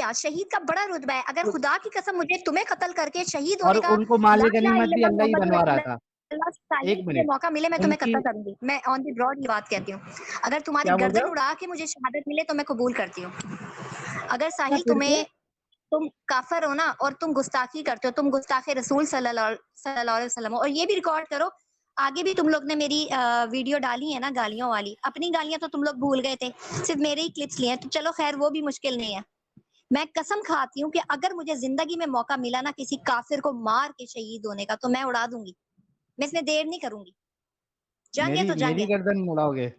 کیا شہید کا بڑا رتبہ ہے. اگر خدا کی قسم مجھے تمہیں قتل کر کے شہید اور ہونے کا ان کو مال لا الہ غنیمت الا بھی اللہ اللہ ہی محمد بنوا رسول رہا تھا. اللہ صاحب ایک مجھے منٹ موقع ملے میں ان تمہیں کی قتل کروں گی. میں آن دی براڈ یہ بات کہتی ہوں. اگر تمہاری کیا بول رہے گردن ہو؟ اڑا کے مجھے شہادت ملے تو میں قبول کرتی ہوں. اگر اچھا ساحل پھر کیا؟ تم کافر ہو نا اور تم گستاخی کرتے ہو, تم گستاخ رسول صلی اللہ علیہ وسلم ہو, اور یہ بھی ریکارڈ کرو. آگے بھی تم لوگ نے میری ویڈیو ڈالی ہے نا گالیوں والی, اپنی گالیاں تو تم لوگ بھول گئے تھے, صرف میرے ہی کلپس لیے ہیں. تو چلو خیر وہ بھی مشکل نہیں ہے. میں قسم کھاتی ہوں کہ اگر مجھے زندگی میں موقع ملا نا کسی کافر کو مار کے شہید ہونے کا تو میں اڑا دوں گی. میں اس میں دیر نہیں کروں گی. جنگ ہے تو جنگ میری ہے. گردن مڑاؤ گے؟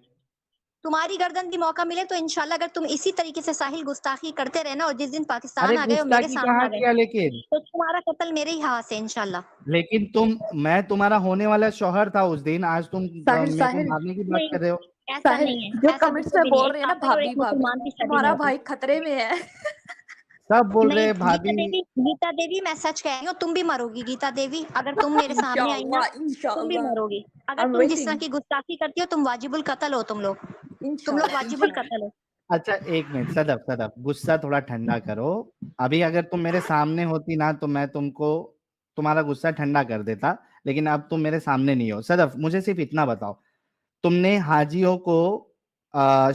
تمہاری گردن بھی موقع ملے تو انشاءاللہ اگر تم اسی طریقے سے ساحل گستاخی کرتے رہے نا, اور جس دن ارے پاکستان آ گئے اور میرے گستاخی سامنے کہاں آ گئے کیا لیکن تو تمہارا قتل میرے ہی ہاتھ سے انشاءاللہ. لیکن میں تمہارا ہونے والا شوہر تھا اس دن, آج تم میرے کو ساحل مارنے کی بات نہیں, کر رہے ہو. ایسا ساحل نہیں ہے, جو ایسا کمنٹس بالکل میں بھی نہیں ہے. بول ایک رہے ہیں نا کافر اور بھابھی ایک بھابھی مسلمان کی شادی نہیں تمہارا ہوتی. بھائی خطرے میں ہے. سب بول رہے نہیں, ہیں بھابھی. گیتا دیوی میں سچ کہہ رہی ہوں, تم بھی مرو گی. گیتا دیوی اگر تم میرے سامنے آئی نا انشاءاللہ تم بھی انشاءاللہ مرو گی. اگر I'm تم جس طرح waiting. کی گستاخی کرتی ہو تم واجب القتل ہو. تم لوگ انشاءاللہ واجب انشاءاللہ. القتل ہو. اچھا ایک منٹ صدف غصہ تھوڑا ٹھنڈا کرو. ابھی اگر تم میرے سامنے ہوتی نا تو میں تمہارا غصہ ٹھنڈا کر دیتا, لیکن اب تم میرے سامنے نہیں ہو. صدف مجھے صرف اتنا بتاؤ, تم نے حاجیوں کو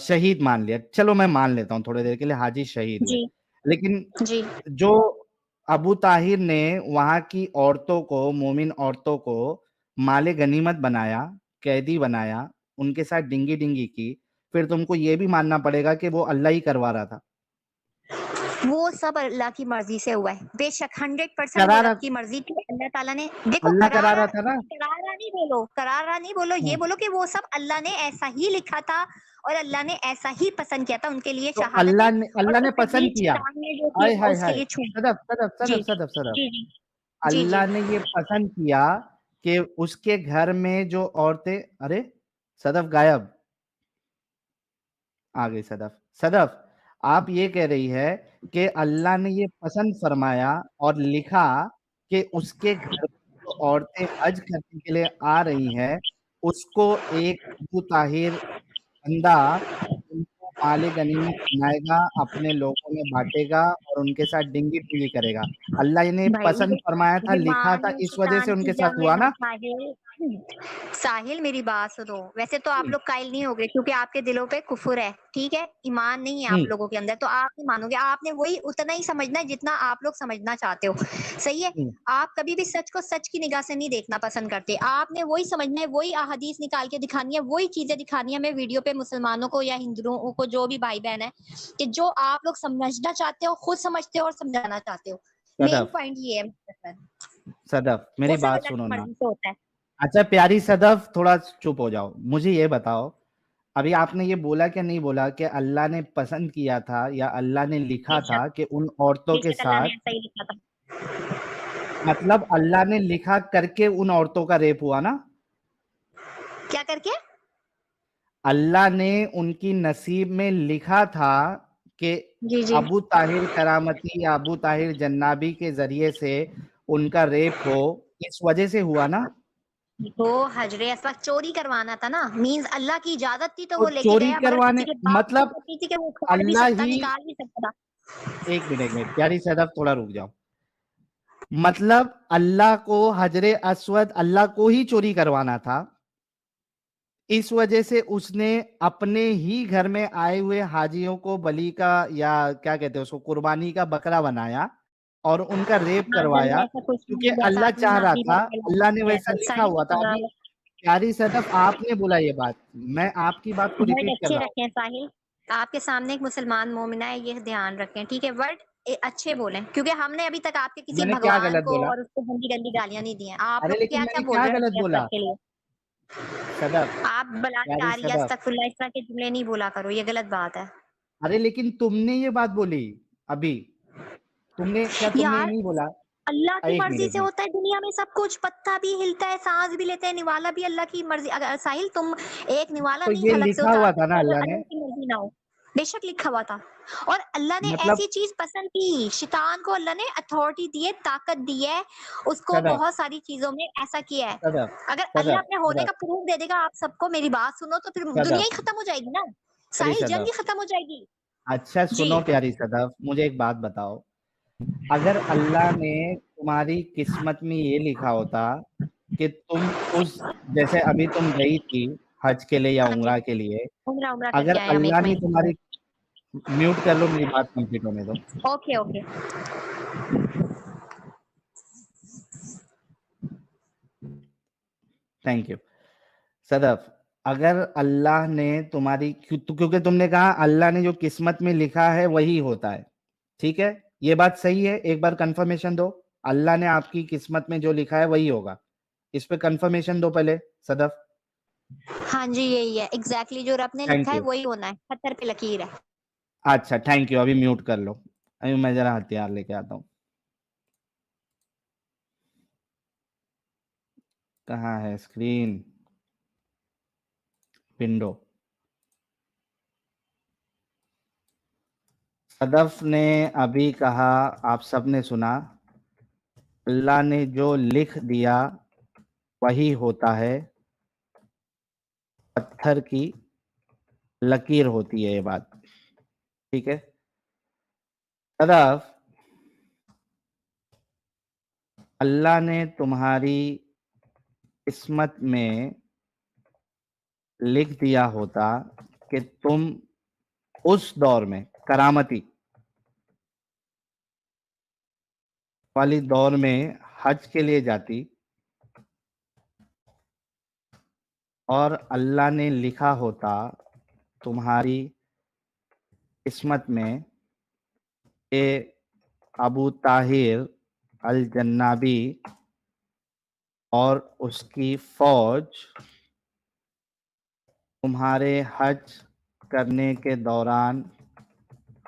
شہید مان لیا, چلو میں مان لیتا ہوں تھوڑی دیر کے لیے حاجی شہید ہوئے, جی لیکن جی جو ابو طاہر نے وہاں کی عورتوں کو, مومن عورتوں کو مال غنیمت بنایا, قیدی بنایا, ان کے ساتھ ڈنگی ڈنگی کی, پھر تم کو یہ بھی ماننا پڑے گا کہ وہ اللہ ہی کروا رہا تھا. وہ سب اللہ کی مرضی سے ہوا ہے, بے شک 100% وہ کرا رب رہا کی مرضی تھی. اللہ تعالیٰ نے دیکھو اللہ کرا رہا تھا نا. کرارا نہیں بولو, یہ بولو کہ وہ سب اللہ نے ایسا ہی لکھا تھا اور اللہ نے ایسا ہی پسند کیا تھا ان کے لیے تو شہادتیں, اور اللہ نے اس کے پسند بیچ کیا. شیطان نے جو ہائے کیا ہائے اس کے ہائے لیے چھوڑ. جی صدف جی جی جی جی اللہ نے یہ پسند کیا کہ اس کے گھر میں جو عورتیں, ارے صدف غائب آ گئی. صدف آپ یہ کہہ رہی ہے کہ اللہ نے یہ پسند فرمایا اور لکھا کہ اس کے گھر میں جو عورتیں حج کرنے کے لیے آ رہی ہیں اس کو ایک ابو طاہر بندہ ان کو مال غنیمت بنائے گا, اپنے لوگوں میں بانٹے گا اور ان کے ساتھ ڈنگی ڈنگی کرے گا. اللہ نے بھائی پسند فرمایا تھا, لکھا تھا, اس وجہ سے ان کے ساتھ ہوا نا. ساحل میری بات سنو, ویسے تو آپ لوگ قائل نہیں ہوگے کیونکہ آپ کے دلوں پہ کفر ہے, ٹھیک ہے, ایمان نہیں ہے آپ لوگوں کے اندر, تو آپ نہیں مانو گے. آپ نے وہی اتنا ہی سمجھنا ہے جتنا آپ لوگ سمجھنا چاہتے ہو, صحیح ہے. آپ کبھی بھی سچ کو سچ کی نگاہ سے نہیں دیکھنا پسند کرتے. آپ نے وہی سمجھنا ہے, وہی احادیث نکال کے دکھانی ہے, وہی چیزیں دکھانی ہے. میں ویڈیو پہ مسلمانوں کو یا ہندوؤں کو, جو بھی بھائی بہن ہے, کہ جو آپ لوگ سمجھنا چاہتے ہو خود سمجھتے ہو اور سمجھانا چاہتے ہو. مین پوائنٹ یہ ہے. صدف وہ میری سب بات اللہ سنو کی نا. مرضی سے ہوتا ہے. اچھا پیاری صدف تھوڑا چپ ہو جاؤ. مجھے یہ بتاؤ, ابھی آپ نے یہ بولا کہ نہیں بولا کہ اللہ نے پسند کیا تھا یا اللہ نے لکھا تھا کہ ان عورتوں بے کے شک اللہ نے ساتھ, ایسا ہی لکھا تھا. مطلب اللہ نے لکھا کر کے ان عورتوں کا ریپ ہوا نا. کیا کر کے؟ اللہ نے ان کی نصیب میں لکھا تھا کہ جی جی ابو طاہر کرامتی یا ابو طاہر جنابی کے ذریعے سے ان کا ریپ ہو, اس وجہ سے ہوا نا. تو حجر اسود چوری کروانا تھا نا, مینز اللہ کی اجازت تھی تو تو وہ لے کے چوری گیا, مگر کروانے کسی کے باپ مطلب کو پتی تھی کہ وہ کھاڑ بھی اللہ سکتا, ہی, نکال بھی سکتا. ایک منٹ پیاری صدف تھوڑا رک جاؤ. مطلب اللہ کو حجر اسود اللہ کو ہی چوری کروانا تھا, اس وجہ سے اس نے اپنے ہی گھر میں آئے ہوئے حاجیوں کو بلی کا یا کیا کہتے ہیں اس کو قربانی کا بکرا بنایا اور ان کا ریپ کروایا, ایسا کچھ نہیں ہے کیونکہ جیسا اللہ آپ نے چاہ رہا نبی تھا, اللہ نے ویسا وغیرہ لکھا ہوا تھا. ابھی پیاری صدف آپ نے بولا یہ بات, میں آپ کی بات کو ورڈ ریپیٹ کر اچھے رہا ہوں. رکھیں ساحل, آپ کے سامنے ایک مسلمان مومنہ ہے, یہ دھیان رکھیں, ٹھیک ہے. ورڈ اچھے بولیں, کیونکہ ہم نے ابھی تک آپ کے کسی میں نے کیا بھگوان غلط کو بولا؟ اور اس کو گندی گندی گالیاں نہیں دی ہیں. آپ ارے لوگ لیکن کیا میں کیا نے بول کیا رہے غلط ہیں بولا؟ کے لیے. صدف آپ پیاری بلاکار یا صدف, استغفر اللہ اس طرح کے جملے نہیں بولا کرو, یہ غلط بات ہے. ارے لیکن تم نے یہ بات بولی ابھی, تم نے یہ یار نہیں بولا؟ اللہ کی ایک مرضی منٹ سے ہوتا ہے دنیا میں سب کچھ, پتا بھی ہلتا ہے, سانس بھی لیتے ہیں, نوالا بھی اللہ کی مرضی. اگر ساحل تم ایک نوالا تو نہیں یہ خلق سے لکھا ہوا اتارتے تھا نا اگر اللہ نے, اللہ کی مرضی نہ ہو. بے شک لکھا ہوا تھا, اور اللہ نے مطلب ایسی چیز پسند کی, شیطان کو اللہ نے اتھارٹی دی ہے, طاقت دی ہے, اس کو صدف بہت ساری چیزوں میں ایسا کیا ہے. صدف اگر اللہ صدف اپنے ہونے صدف کا پروف دے دے گا آپ سب کو, میری بات سنو, تو پھر دنیا صدف ہی ختم ہو جائے گی نا, پیاری ساحل جنگ صدف ہی ختم ہو جائے گی. اچھا جی سنو پیاری صدف، مجھے ایک بات بتاؤ، اگر اللہ نے تمہاری قسمت میں یہ لکھا ہوتا کہ تم اس، جیسے ابھی تم گئی تھی حج کے لیے یا ہاں جی، عمرہ کے لیے، عمرہ کر اگر کے آئے ہم ایک اللہ نے مہینے تمہاری، میوٹ کر لو میری بات کمپلیٹ ہونے دو. Okay okay. Thank you. Sadaf, اگر اللہ نے تمہاری، کیونکہ تم نے کہا اللہ نے جو قسمت میں لکھا ہے وہی ہوتا ہے، ٹھیک ہے، یہ بات صحیح ہے، ایک بار کنفرمیشن دو، اللہ نے آپ کی قسمت میں جو لکھا ہے وہی ہوگا، اس پہ کنفرمیشن دو پہلے صدف. ہاں جی یہی ہے ایگزیکٹلی جو رب نے تھینک لکھا ہے یو. وہی ہونا ہے، پتھر پہ لکیر ہے. اچھا تھینک یو، ابھی میوٹ کر لو، ابھی میں ذرا ہتھیار لے کے آتا ہوں. کہاں ہے اسکرین، ونڈو. صدف نے ابھی کہا، آپ سب نے سنا، اللہ نے جو لکھ دیا وہی ہوتا ہے، پتھر کی لکیر ہوتی ہے یہ بات، ٹھیک ہے. صدف، اللہ نے تمہاری قسمت میں لکھ دیا ہوتا کہ تم اس دور میں، کرامتی والی دور میں حج کے لیے جاتی، اور اللہ نے لکھا ہوتا تمہاری قسمت میں کہ ابو طاہر الجنابی اور اس کی فوج تمہارے حج کرنے کے دوران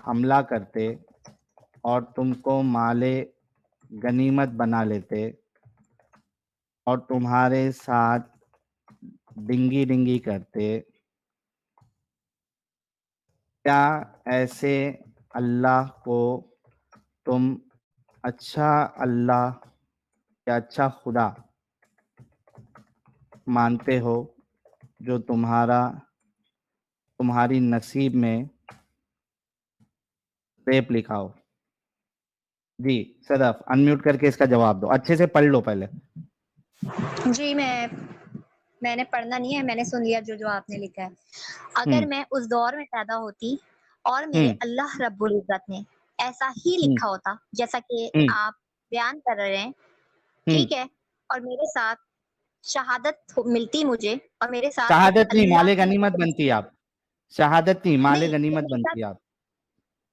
حملہ کرتے اور تم کو مال غنیمت بنا لیتے اور تمہارے ساتھ ڈنگی ڈنگی کرتے، کیا ایسے اللہ کو تم اچھا اللہ یا اچھا خدا مانتے ہو جو تمہاری نصیب میں ریپ لکھا ہو؟ جی صدف، انمیوٹ کر کے اس کا جواب دو، اچھے سے پڑھ لو پہلے. جی میں نے پڑھنا نہیں ہے، میں نے سن لیا جو آپ نے لکھا ہے. اگر میں اس دور میں پیدا ہوتی اور میرے اللہ رب العزت نے ایسا ہی لکھا ہوتا جیسا کہ آپ بیان کر رہے ہیں، ٹھیک ہے، اور میرے ساتھ شہادت ملتی مجھے، اور میرے ساتھ شہادت نہیں، مال اللہ کی غنیمت بنتی آپ، شہادت نہیں، مال نہیں غنیمت میرے ساتھ بنتی آپ.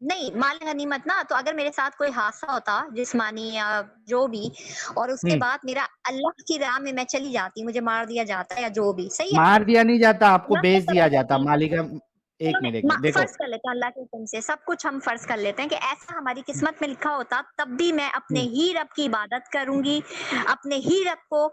نہیں مال غنیمت نا، تو اگر میرے ساتھ کوئی حادثہ ہوتا جسمانی یا جو بھی، اور اس کے بعد میرا اللہ کی راہ میں چلی جاتی، مجھے مار دیا جاتا یا جو بھی، صحیح ہے، مار دیا نہیں جاتا آپ کو، اللہ کی بیچ دیا طرف جاتا ہوتی. مالک. چلو ایک منٹ دیکھو، فرض کر لیتے ہیں اللہ کے حکم سے سب کچھ ہم فرض کر لیتے ہیں کہ ایسا ہماری قسمت میں لکھا ہوتا، تب بھی میں اپنے ہی رب کی عبادت کروں گی، اپنے ہی رب کو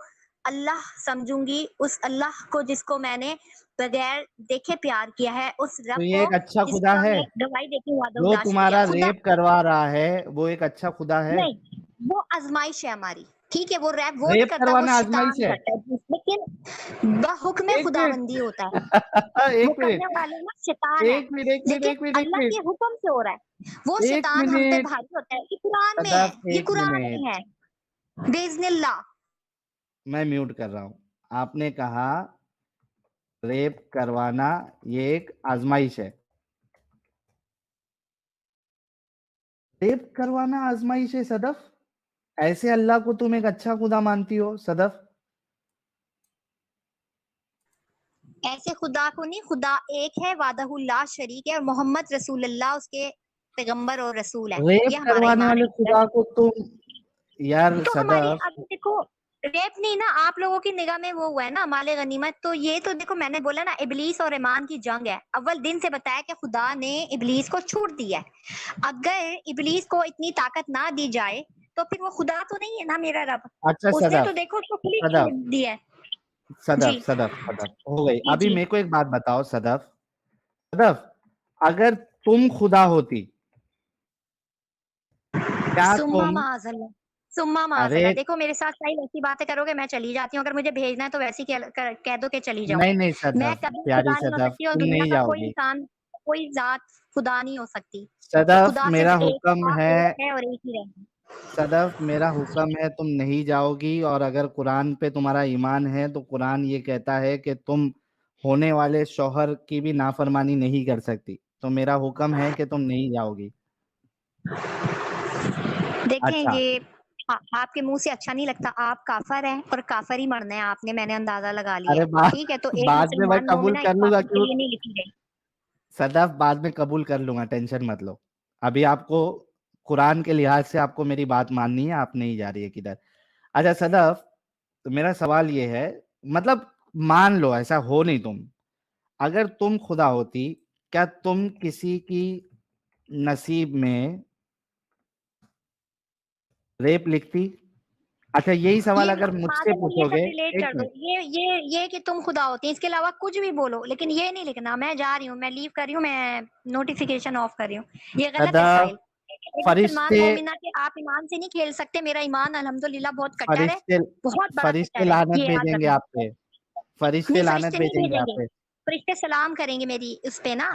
اللہ سمجھوں گی، اس اللہ کو جس کو میں نے بغیر دیکھے پیار کیا ہے، اس تو رب یہ کو ایک اچھا جس خدا کا ہے میں گواہی دیتی ہوں وحدہ جو لا شریک ہے. تمہارا خدا ریپ کروا رہا ہے، وہ ایک اچھا خدا ہے؟ نہیں، وہ آزمائش ہے ہماری، ٹھیک ہے، وہ ریپ وہ نہیں ریپ کرتا، وہ کروانا آزمائش شیطان ہے؟ کرتا ہے، لیکن بحکم ایک خدا منٹ بندی ہوتا ہے. وہ ایک کرنے منٹ والے نا شیطان ہے، ایک منٹ ایک منٹ ایک لیکن منٹ ایک اللہ منٹ کے حکم سے ہو رہا ہے. وہ ایک شیطان ہم پہ منٹ بھاری ہوتا ہے، یہ قرآن میں ہے، صدف، یہ ایک قرآن منٹ، میں ہے باذن اللہ. میں میوٹ کر رہا ہوں. آپ نے کہا ریپ کروانا یہ ایک آزمائش ہے. ریپ کروانا آزمائش ہے صدف؟ ایسے اللہ کو تم ایک اچھا خدا مانتی ہو صدف؟ ایسے خدا کو نہیں، خدا ایک ہے، وحدہ لا شریک ہے، اور محمد رسول اللہ اس کے پیغمبر اور رسول ہے. ریپ یہ ہمارا کروانے ایمان والے ہے. خدا کو تم، یار تو ہماری صدف، اب دیکھو ریپ نہیں نا، آپ لوگوں کی نگاہ میں وہ ہوا ہے نا مال غنیمت. تو یہ تو دیکھو میں نے بولا نا ابلیس اور ایمان کی جنگ ہے. اول دن سے بتایا کہ خدا نے ابلیس کو چھوٹ دیا ہے. اگر ابلیس کو اتنی طاقت نہ دی جائے تو پھر وہ خدا تو نہیں ہے نا میرا رب. اچھا اس نے تو صدف، دیکھو اس کو کھلی صدف، چھوٹ دیا ہے. صدف، جی صدف، صدف ہو گئی. جی ابھی جی. میرے کو ایک بات بتاؤ صدف، صدف، اگر تم خدا ہوتی، کیا سما تم، معاذ اللہ، سما معاذ ارے اللہ. دیکھو میرے ساتھ صحیح ویسی باتیں کرو گے میں چلی جاتی ہوں. اگر مجھے بھیجنا ہے تو ویسی کہہ دو کہ چلی جاؤں. نہیں نہیں میں صدف، کبھی پیاری خدا نہیں ہو صدف، سکتی، اور تم دنیا نہیں کا جاؤ کوئی گی، انسان کوئی ذات خدا نہیں ہو سکتی. صدف خدا میرا صرف ایک ہے, حکم آپ ہے، ایک ہے اور ایک ہی رہیں گے. صدف میرا حکم ہے تم نہیں جاؤ گی، اور اگر قرآن پہ تمہارا ایمان ہے تو قرآن یہ کہتا ہے کہ تم ہونے والے شوہر کی بھی نافرمانی نہیں کر سکتی، تو میرا حکم ہے کہ تم نہیں جاؤ گی. دیکھیں اچھا یہ آپ کے منہ سے اچھا نہیں لگتا, آپ کافر ہیں اور کافر ہی مرنا ہے آپ نے, میں نے اندازہ لگا لیا ارے ہے, ٹھیک ہے. تو ایک بعد میں مسلمان قبول مومنہ کر ایک لوں گا، کافر کے کیوں لیے نہیں لکھی گئی. صدف بعد میں قبول کر لوں گا، ٹینشن مت لو. ابھی آپ کو قرآن کے لحاظ سے آپ کو میری بات ماننی ہے، آپ نہیں جا رہی ہے کدھر. اچھا صدف، تو میرا سوال یہ ہے، مطلب مان لو ایسا ہو نہیں تم، اگر تم خدا ہوتی کیا تم کسی کی نصیب میں ریپ لکھتی؟ اچھا یہی سوال یہ اگر مجھ سے معذ اللہ یہ پوچھو گے، سب ریلیٹ ایک کر دو, منٹ یہ کہ تم خدا ہوتی ہیں, اس کے علاوہ کچھ بھی بولو لیکن یہ نہیں لکھنا میں جا رہی ہوں, میں لیو کر رہی ہوں, میں نوٹیفیکیشن آف کر رہی ہوں. یہ غلط ہے صدف، ساحل. ایک مسلمان فرشتے مومنہ کہ آپ ایمان سے نہیں کھیل سکتے, میرا ایمان الحمدللہ بہت کٹر ہے, فرشتے بہت بڑا فرشتے کٹر ہے, لعنت یہ یاد بھیجیں گے رکھنا. آپ پہ، فرشتے نہیں لعنت فرشتے نہیں بھیجیں گے بھیجیں آپ گے, پہ. فرشتے سلام کریں گے میری اس پہ نا.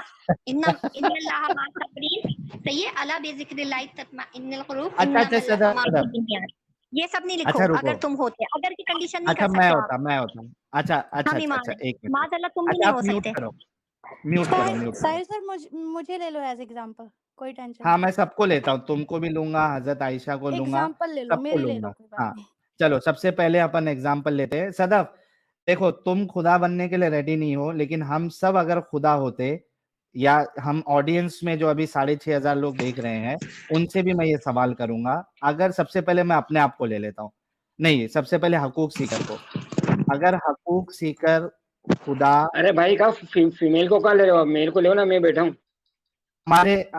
ان اللہ مع الصابرین, صحیح, الا بذکر اللہ تطمئن القلوب, اچھا انما اچھا صدف، الاعمال صدف بالنیات. یہ سب نہیں لکھو اچھا رکو، اگر تم ہوتے, اگر کی کنڈیشن نہیں اچھا کر سکتے آپ. میں ہوتا ہوں. اچھا اچھا ہم اچھا ایمان اچھا ہیں, ایک منٹ معاذ اللہ تم بھی اچھا نہیں آپ ہو میوٹ سکتے. کرو، میوٹ کرو، میوٹ کرو. ساحل سر مجھے لے لو ایز ایگزامپل, کوئی ٹینشن ہاں نہیں. میں سب کو لیتا ہوں، تم کو بھی لوں گا، حضرت عائشہ کو لوں گا، ایگزامپل لے لو, سب کو میری لوں لے گا. لو, کوئی ہاں بات نہیں. چلو سب سے پہلے اپن ایگزامپل لیتے ہیں. صدف دیکھو تم خدا بننے کے لیے ریڈی نہیں ہو، لیکن ہم سب اگر خدا ہوتے، یا ہم آڈینس میں جو ابھی 6,500 لوگ دیکھ رہے ہیں ان سے بھی میں یہ سوال کروں گا. اگر سب سے پہلے میں اپنے آپ کو لے لیتا ہوں، نہیں سب سے پہلے حقوق سیکر کو. اگر حقوق سیکر خدا، ارے بھائی کا فیمیل کو کہاں لے رہے ہو, میل کو لے نا, میں بیٹھا ہوں.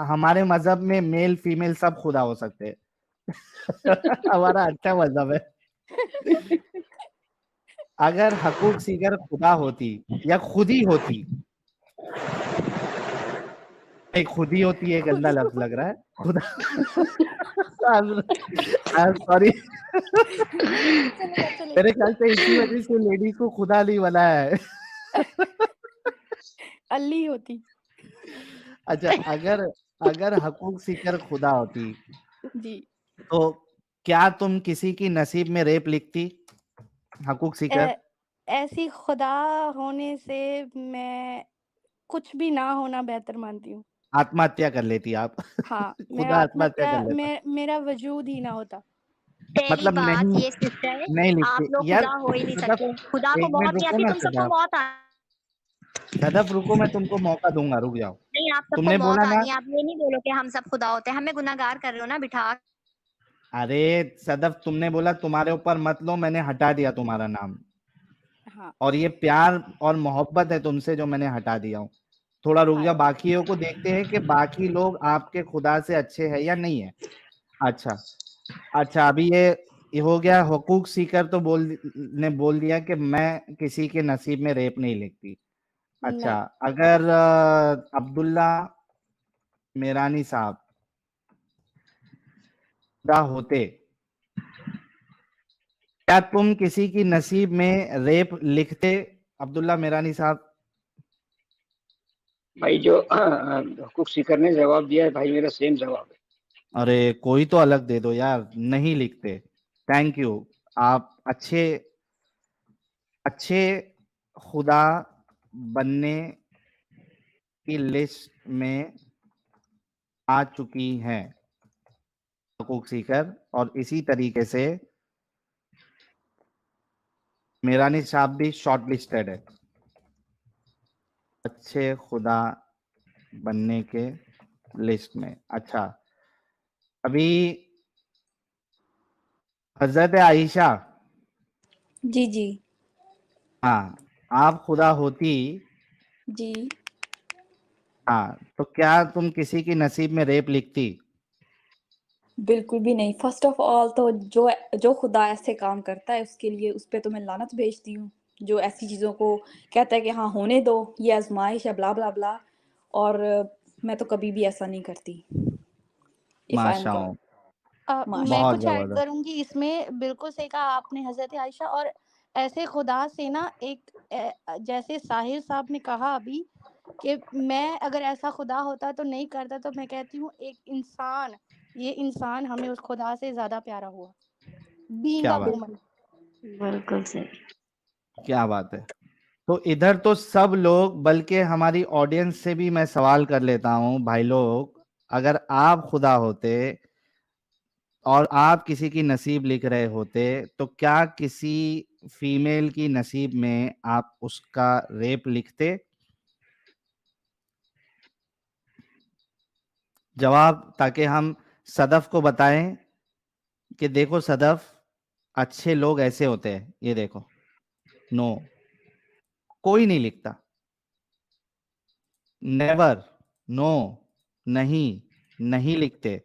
ہمارے مذہب میں میل فیمیل سب خدا ہو سکتے ہیں. ہمارا اچھا مذہب ہے. اگر حقوق سیکر خدا ہوتی یا خود ہی ہوتی، نہیں خود ہی ہوتی ہے گندا لفظ لگ رہا ہے، خدا سوری، میرے خیال سے اسی وجہ سے لیڈیز کو خدا نہیں بنایا ہے. علی ہوتی. اچھا اگر حقوق سیکر خدا ہوتی جی, تو کیا تم کسی کی نصیب میں ریپ لکھتی؟ حقوق سیکر ایسی خدا ہونے سے میں کچھ بھی نہ ہونا بہتر مانتی ہوں. آتما ہتیا کر لیتی آپ. ہاں, میں خدا آتما ہتیا کر لیتا، میرا وجود ہی نہ ہوتا. پہلی مطلب بات نہیں یہ سسٹر, نہیں لکھتی آپ لوگ یار. خدا ہو ہی نہیں صدف سکتے. خدا کو ایک منٹ موت نہیں رکو آتی, نا، تم سب کو موت صدف رکو، میں تم کو موقع دوں گا، رک جاؤ. نہیں, آپ سب تم کو نے موت بولا نا، آنی ہے. آپ یہ نہیں بولو کہ ہم سب خدا ہوتے ہیں, ہمیں گناہگار کر رہے ہو نا بٹھا. ارے صدف تم نے بولا تمہارے اوپر مت لو، میں نے ہٹا دیا تمہارا نام، ہاں, اور یہ پیار اور محبت ہے تم سے جو میں نے ہٹا دیا ہوں. تھوڑا رک جاؤ، ہائے. باقیوں کو دیکھتے ہیں کہ باقی لوگ آپ کے خدا سے اچھے ہیں یا نہیں ہے. اچھا اچھا ابھی یہ ہو گیا. حقوق سیکر تو بول دیا کہ میں کسی کے نصیب میں ریپ نہیں لکھتی. نہیں, اچھا اگر عبداللہ میرانی صاحب خدا ہوتے، کیا تم کسی کی نصیب میں ریپ لکھتے عبداللہ میرانی صاحب؟ بھائی جو حقوق سیکر نے جواب دیا ہے بھائی, میرا سیم جواب ہے. ارے کوئی تو الگ دے دو یار. نہیں لکھتے. Thank you. آپ اچھے خدا بننے کی لسٹ میں آ چکی ہیں حقوق سیکر, اور اسی طریقے سے میرانی صاحب بھی شارٹ لسٹڈ ہے اچھے خدا بننے کے لسٹ میں. اچھا ابھی حضرت عائشہ، جی جی ہاں آپ خدا ہوتی، جی, ہاں تو کیا تم کسی کی نصیب میں ریپ لکھتی؟ بالکل بھی نہیں. فرسٹ آف آل تو جو خدا ایسے کام کرتا ہے اس کے لیے اس پہ تو میں لعنت بھیجتی ہوں, جو ایسی چیزوں کو کہتا ہے کہ ہاں ہونے دو, یہ آزمائش ہے, بلا بلا بلا. اور میں تو کبھی بھی ایسا نہیں کرتی. اف آئی ایم ماشاء گاڈ. اللہ، میں بہت کچھ ایڈ زبردست. کروں گی اس میں. بالکل صحیح کہا آپ نے حضرت عائشہ. اور ایسے خدا سے نا ایک جیسے ساحر صاحب نے کہا ابھی کہ میں اگر ایسا خدا ہوتا تو نہیں کرتا. تو میں کہتی ہوں ایک انسان, یہ انسان ہمیں اس خدا سے زیادہ پیارا ہوا, بینگ کیا اے بات وومن. بالکل صحیح. کیا بات ہے. تو ادھر تو سب لوگ, بلکہ ہماری آڈینس سے بھی میں سوال کر لیتا ہوں, بھائی لوگ, اگر آپ خدا ہوتے اور آپ کسی کی نصیب لکھ رہے ہوتے تو کیا کسی فیمیل کی نصیب میں آپ اس کا ریپ لکھتے؟ جواب, تاکہ ہم صدف کو بتائیں کہ دیکھو صدف, اچھے لوگ ایسے ہوتے ہیں, یہ دیکھو. نو, کوئی نہیں لکھتا. نیور, نو, نہیں لکھتے,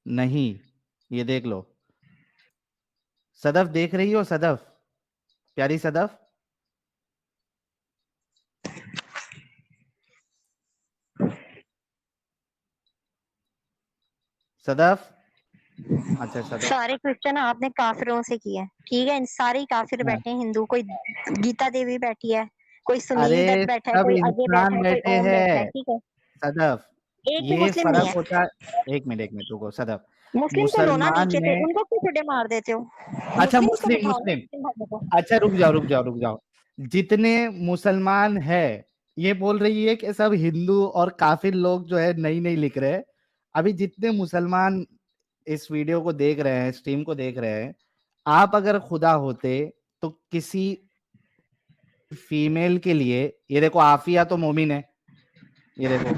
نہیں. یہ دیکھ لو. صدف دیکھ رہی ہو؟ صدف, پیاری صدف, صدف. اچھا صدف, سارے کرسچن آپ نے کافروں سے کیا ہے, ٹھیک ہے, سارے ہی کافر بیٹھے ہیں, ہندو, کوئی گیتا دیوی بیٹھی ہے, کوئی سنیل ارے دت بیٹھا ہے, سب کوئی اجے بیٹھا انسان ہے, کوئی بیٹھے اوم بیٹھا ہے, ہیں ٹھیک ہے, صدف. ایک بھی یہ مسلم نہیں فرق ہے. ہوتا ہے. ایک منٹ رکو صدف. مسلم کو لو نا مسلمان نیچے سے, میں, ان کو کیوں چھوٹے مار دیتے ہو؟ اچھا مسلم کو مسلم, بٹھاؤ نا مسلم بھائیوں کو. اچھا رک جاؤ. جتنے مسلمان ہے, یہ بول رہی ہے کہ سب ہندو اور کافر لوگ جو ہے نہیں لکھ رہے. ابھی جتنے مسلمان اس ویڈیو کو دیکھ رہے ہیں, اسٹریم کو دیکھ رہے ہیں, آپ اگر خدا ہوتے تو کسی فیمیل کے لیے, یہ دیکھو عافیہ تو مومن ہے, یہ دیکھو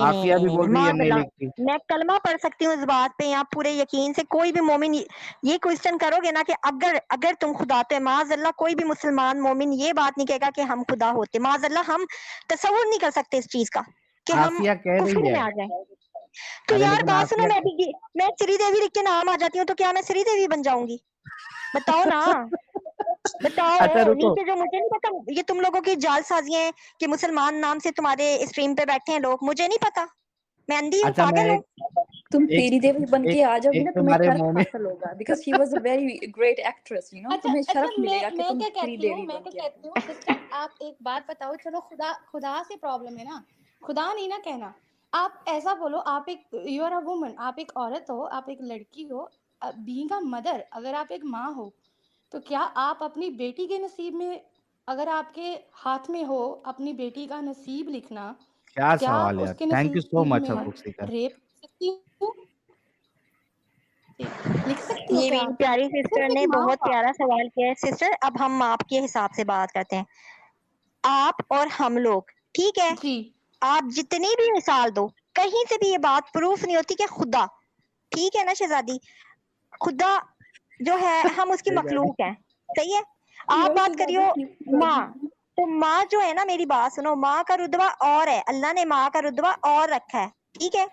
عافیہ بھی بول رہی ہے معاذ نہیں اللہ, لکھتی. میں کلمہ پڑھ سکتی ہوں اس بات پہ یہاں پورے یقین سے. کوئی بھی مومن یہ کوشچن کرو گے نا کہ اگر تم خدا تو معاذ اللہ کوئی بھی مسلمان مومن یہ بات نہیں کہے گا کہ ہم خدا ہوتے. معاذ اللہ, ہم تصور نہیں کر سکتے اس چیز کا کہ ہم عافیہ کہہ کفر رہی میں ہے, آ جائیں. تو ارے یار لیکن بات سنو, عافیہ, میں سری دیوی لکھ کے نام آ جاتی ہوں تو کیا میں سری دیوی بن جاؤں گی؟ بتاؤ نا, اچھا بتاؤ. رکو, نیچے جو, مجھے نہیں پتا, یہ تم لوگوں کی جال سازیاں ہیں کہ مسلمان نام سے تمہارے اسٹریم پہ بیٹھے ہیں لوگ. مجھے نہیں پتا, میں اندھی ہوں, اچھا میں پاگل ہوں. تم ایک سیری دیوی بن کے آ جاؤ گی نا, ایک تمہیں تمہارے شرف منہ میں, حاصل ہوگا, because she was a very great actress, you know. اچھا تمہیں اچھا, شرف ملے گا کہ میں تم کیا سری کہتی ہوں, دیوی میں بن کیا کے آ کہتی ہوں سسٹر, آپ ایک بات بتاؤ. چلو خدا سے پرابلم ہے نا, خدا نہیں نا کہنا. آپ ایسا بولو, آپ ایک, یو آر اے وومن, آپ ایک عورت ہو, آپ ایک لڑکی ہو, بینگ اے مدر, اگر آپ ایک ماں ہو تو کیا آپ اپنی بیٹی کے نصیب میں, اگر آپ کے ہاتھ میں ہو اپنی بیٹی کا نصیب لکھنا, کیا کیا سوال آپ ہے اس یار. کے تھینک یو سو نصیب مچ میں بک سیکر. ریپ کر سکتی ہو؟ جی, لکھ سکتی ہو یہ کیا میری آپ؟ پیاری سسٹر صرف ایک نے ماں بہت ہو آپ. پیارا سوال کیا ہے. سسٹر, اب ہم آپ کے حساب سے بات کرتے ہیں. آپ اور ہم لوگ, ٹھیک ہے, جی آپ جتنی بھی مثال دو, کہیں سے بھی یہ بات پروف نہیں ہوتی کہ خدا, ٹھیک ہے نا شہزادی, خدا جو ہے ہم اس کی مخلوق ہیں, صحیح ہے. آپ یار بات شہزادی کریو کی ماں, تو ماں جو ہے نا, میری بات سنو, ماں کا رتبہ اور ہے, اللہ نے ماں کا رتبہ اور رکھا ہے, ٹھیک ہے.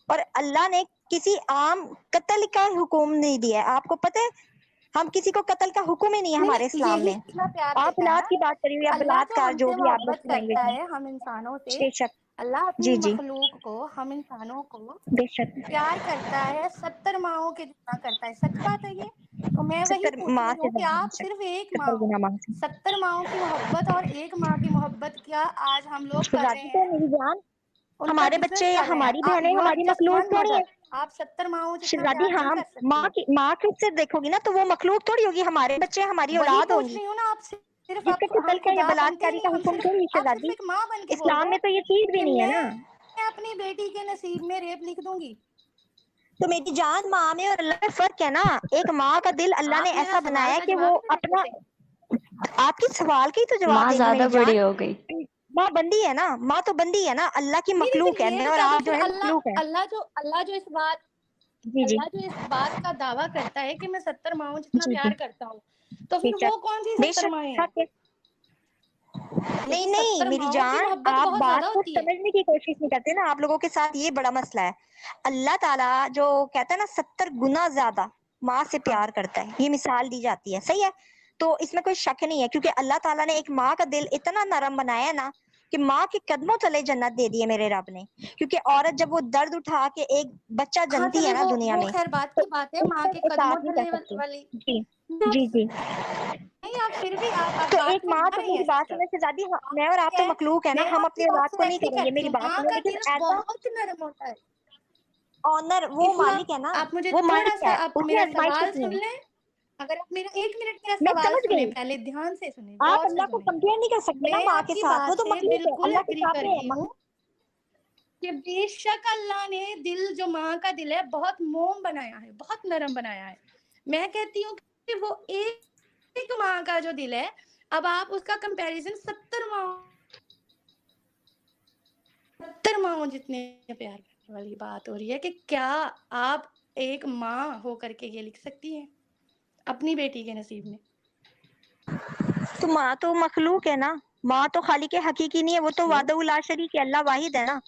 اور اللہ نے کسی عام قتل کا حکم نہیں دیا ہے, آپ کو پتہ ہے, ہم کسی کو قتل کا حکم ہی نہیں ہے ہمارے نہیں, اسلام یہی میں. اتنا پیار آپ دیتا ہے اولاد نا. کی بات کری ہوئی, یا اللہ جو بلاत्کار, ہم جو سے بھی آپ لوگ محبت کی لینگویج کرتا میں. ہے ہم انسانوں سے, بے شک, اللہ اپنی جی جی, مخلوق کو, ہم انسانوں کو بے شک. پیار کرتا ہے 70 ماہوں کے جتنا کرتا ہے. سچ بات ہے یہ. تو میں وہی 70 پوچھ ماہ رہی سے ہوں کہ زیادہ, بے آپ شک, صرف ایک ماں 70 ہو, گنا ماہ سے. 70 ماہوں کی محبت اور ایک ماں کی محبت کیا آج ہم لوگ کر رہے شہزادی تو ہیں, میری جان, ان کا ہمارے بچے ڈفرینس یا کر رہے ہیں. ہماری بہنیں یو آر ہماری جسٹ مخلوق ون تھوڑی مدر, ہے. آپ 70 ماہوں جتنا شہزادی, پیار نہیں ہاں, کر سکتے. ماں کی سے دیکھو گی نا تو وہ مخلوق تھوڑی ہوگی, ہمارے بچے ہماری وہی اولاد ہوں پوچھ گی. رہی ہوں نا, آپ صرف جس آپ, کا ہم قتل کا یا خدا بنتے بلاत्کاری نہیں, کا ہم حکم صرف, تھوڑی ہے آپ صرف شہزادی. ایک ماں بن کے بول اسلام دو میں تو یہ چیز بھی کہ نہیں ہے میں نا. اپنی بیٹی کے نصیب میں ریپ لکھ دوں گی. تو میری جان, ماں میں اور اللہ میں فرق ہے نا. ایک ماں کا دل اللہ نے آپ میرا ایسا سوال بنایا ہے کا کہ وہ جواب ہی نہیں اپنا, دیتے. آپ کی سوال کی تو جواب ماں دے رہی ہوں زیادہ میری بڑی جان. ہو گئی. ماں بندی ہے نا, ماں تو بندی ہے نا, اللہ کی نہیں نہیں, مخلوق پھر ہے, یہ میں اور بتا دو آپ جو پھر ہے مخلوق ہے. اللہ جو اس بات, جی جی, اللہ جو اس بات کا دعویٰ کرتا ہے کہ میں 70 ماہوں جتنا جی جی, پیار کرتا ہوں, تو بے پھر وہ شک, کون سی بے 70 شک, ماہیں ہیں؟ حق ہے. نہیں کیونکہ نہیں 70 میری ماہوں کی جان, محبت آپ بہت زیادہ بات کو ہوتی ہے. سمجھنے کی کوشش نہیں کرتے نا, آپ لوگوں کے ساتھ یہ بڑا مسئلہ ہے. اللہ تعالیٰ جو کہتا ہے نا 70 گنا زیادہ ماں سے پیار کرتا ہے, یہ مثال دی جاتی ہے, صحیح ہے. تو اس میں کوئی شک نہیں ہے, کیونکہ اللہ تعالیٰ نے ایک ماں کا دل اتنا نرم بنایا ہے نا کہ ماں کے قدموں تلے جنت دے دی ہے میرے رب نے. کیونکہ عورت جب وہ درد اٹھا کے ایک بچہ ہاں جنتی چلے, ہے نا دنیا وہ میں, خیر بات تو کی بات ہے, اس ماں پر کے قدموں اطاعت نہیں تلے کر سکتی. والی. جی میں جی جی, नहीं आप फिर भी आप तो बात एक को माँ बढ़ा तो रही मेरी हैं बात सिस्टर। सुनने से ज्यादा मैं और आप तो मखलूक है ना, मैं हम आपकी अपनी बात बात से को नहीं एग्री करेंगे, करती मेरी हूँ, बात माँ सुनो, का लेकिन दिल एज अ बहुत नरम होता है। ऑनर वो इस्मा मालिक है ना, आप मुझे वो थोड़ा मालिक सा है, आप उसने मेरा आजमाइश सवाल करनी सुन है। लें, अगर आप मेरा 1 मिनट मेरा मैं सवाल समझ सुने, गई, पहले ध्यान से सुने, आप गौर से अल्लाह को सुने। कंपेयर नहीं कर सकते ना मैं माँ के आपकी साथ, वो बात तो से मखलूक है, बिल्कुल अल्लाह के एग्री साथ कर में रही हूँ कि बेशक अल्लाह ने दिल जो माँ का दिल है बहुत मोम बनाया है, बहुत नरम बनाया है। मैं कहती हूँ कि वो एक माँ का जो दिल है, अब आप उसका कंपैरिजन 70 माँओं जितने प्यार करने वाली बात हो रही है कि क्या आप एक माँ हो करके ये लिख सकती हैं अपनी बेटी के नसीब में? तो माँ तो मखलूक है ना, माँ तो खालिक हकीकी नहीं है, वो तो वादउ ला शरीक है, अल्लाह वाहिद है ना।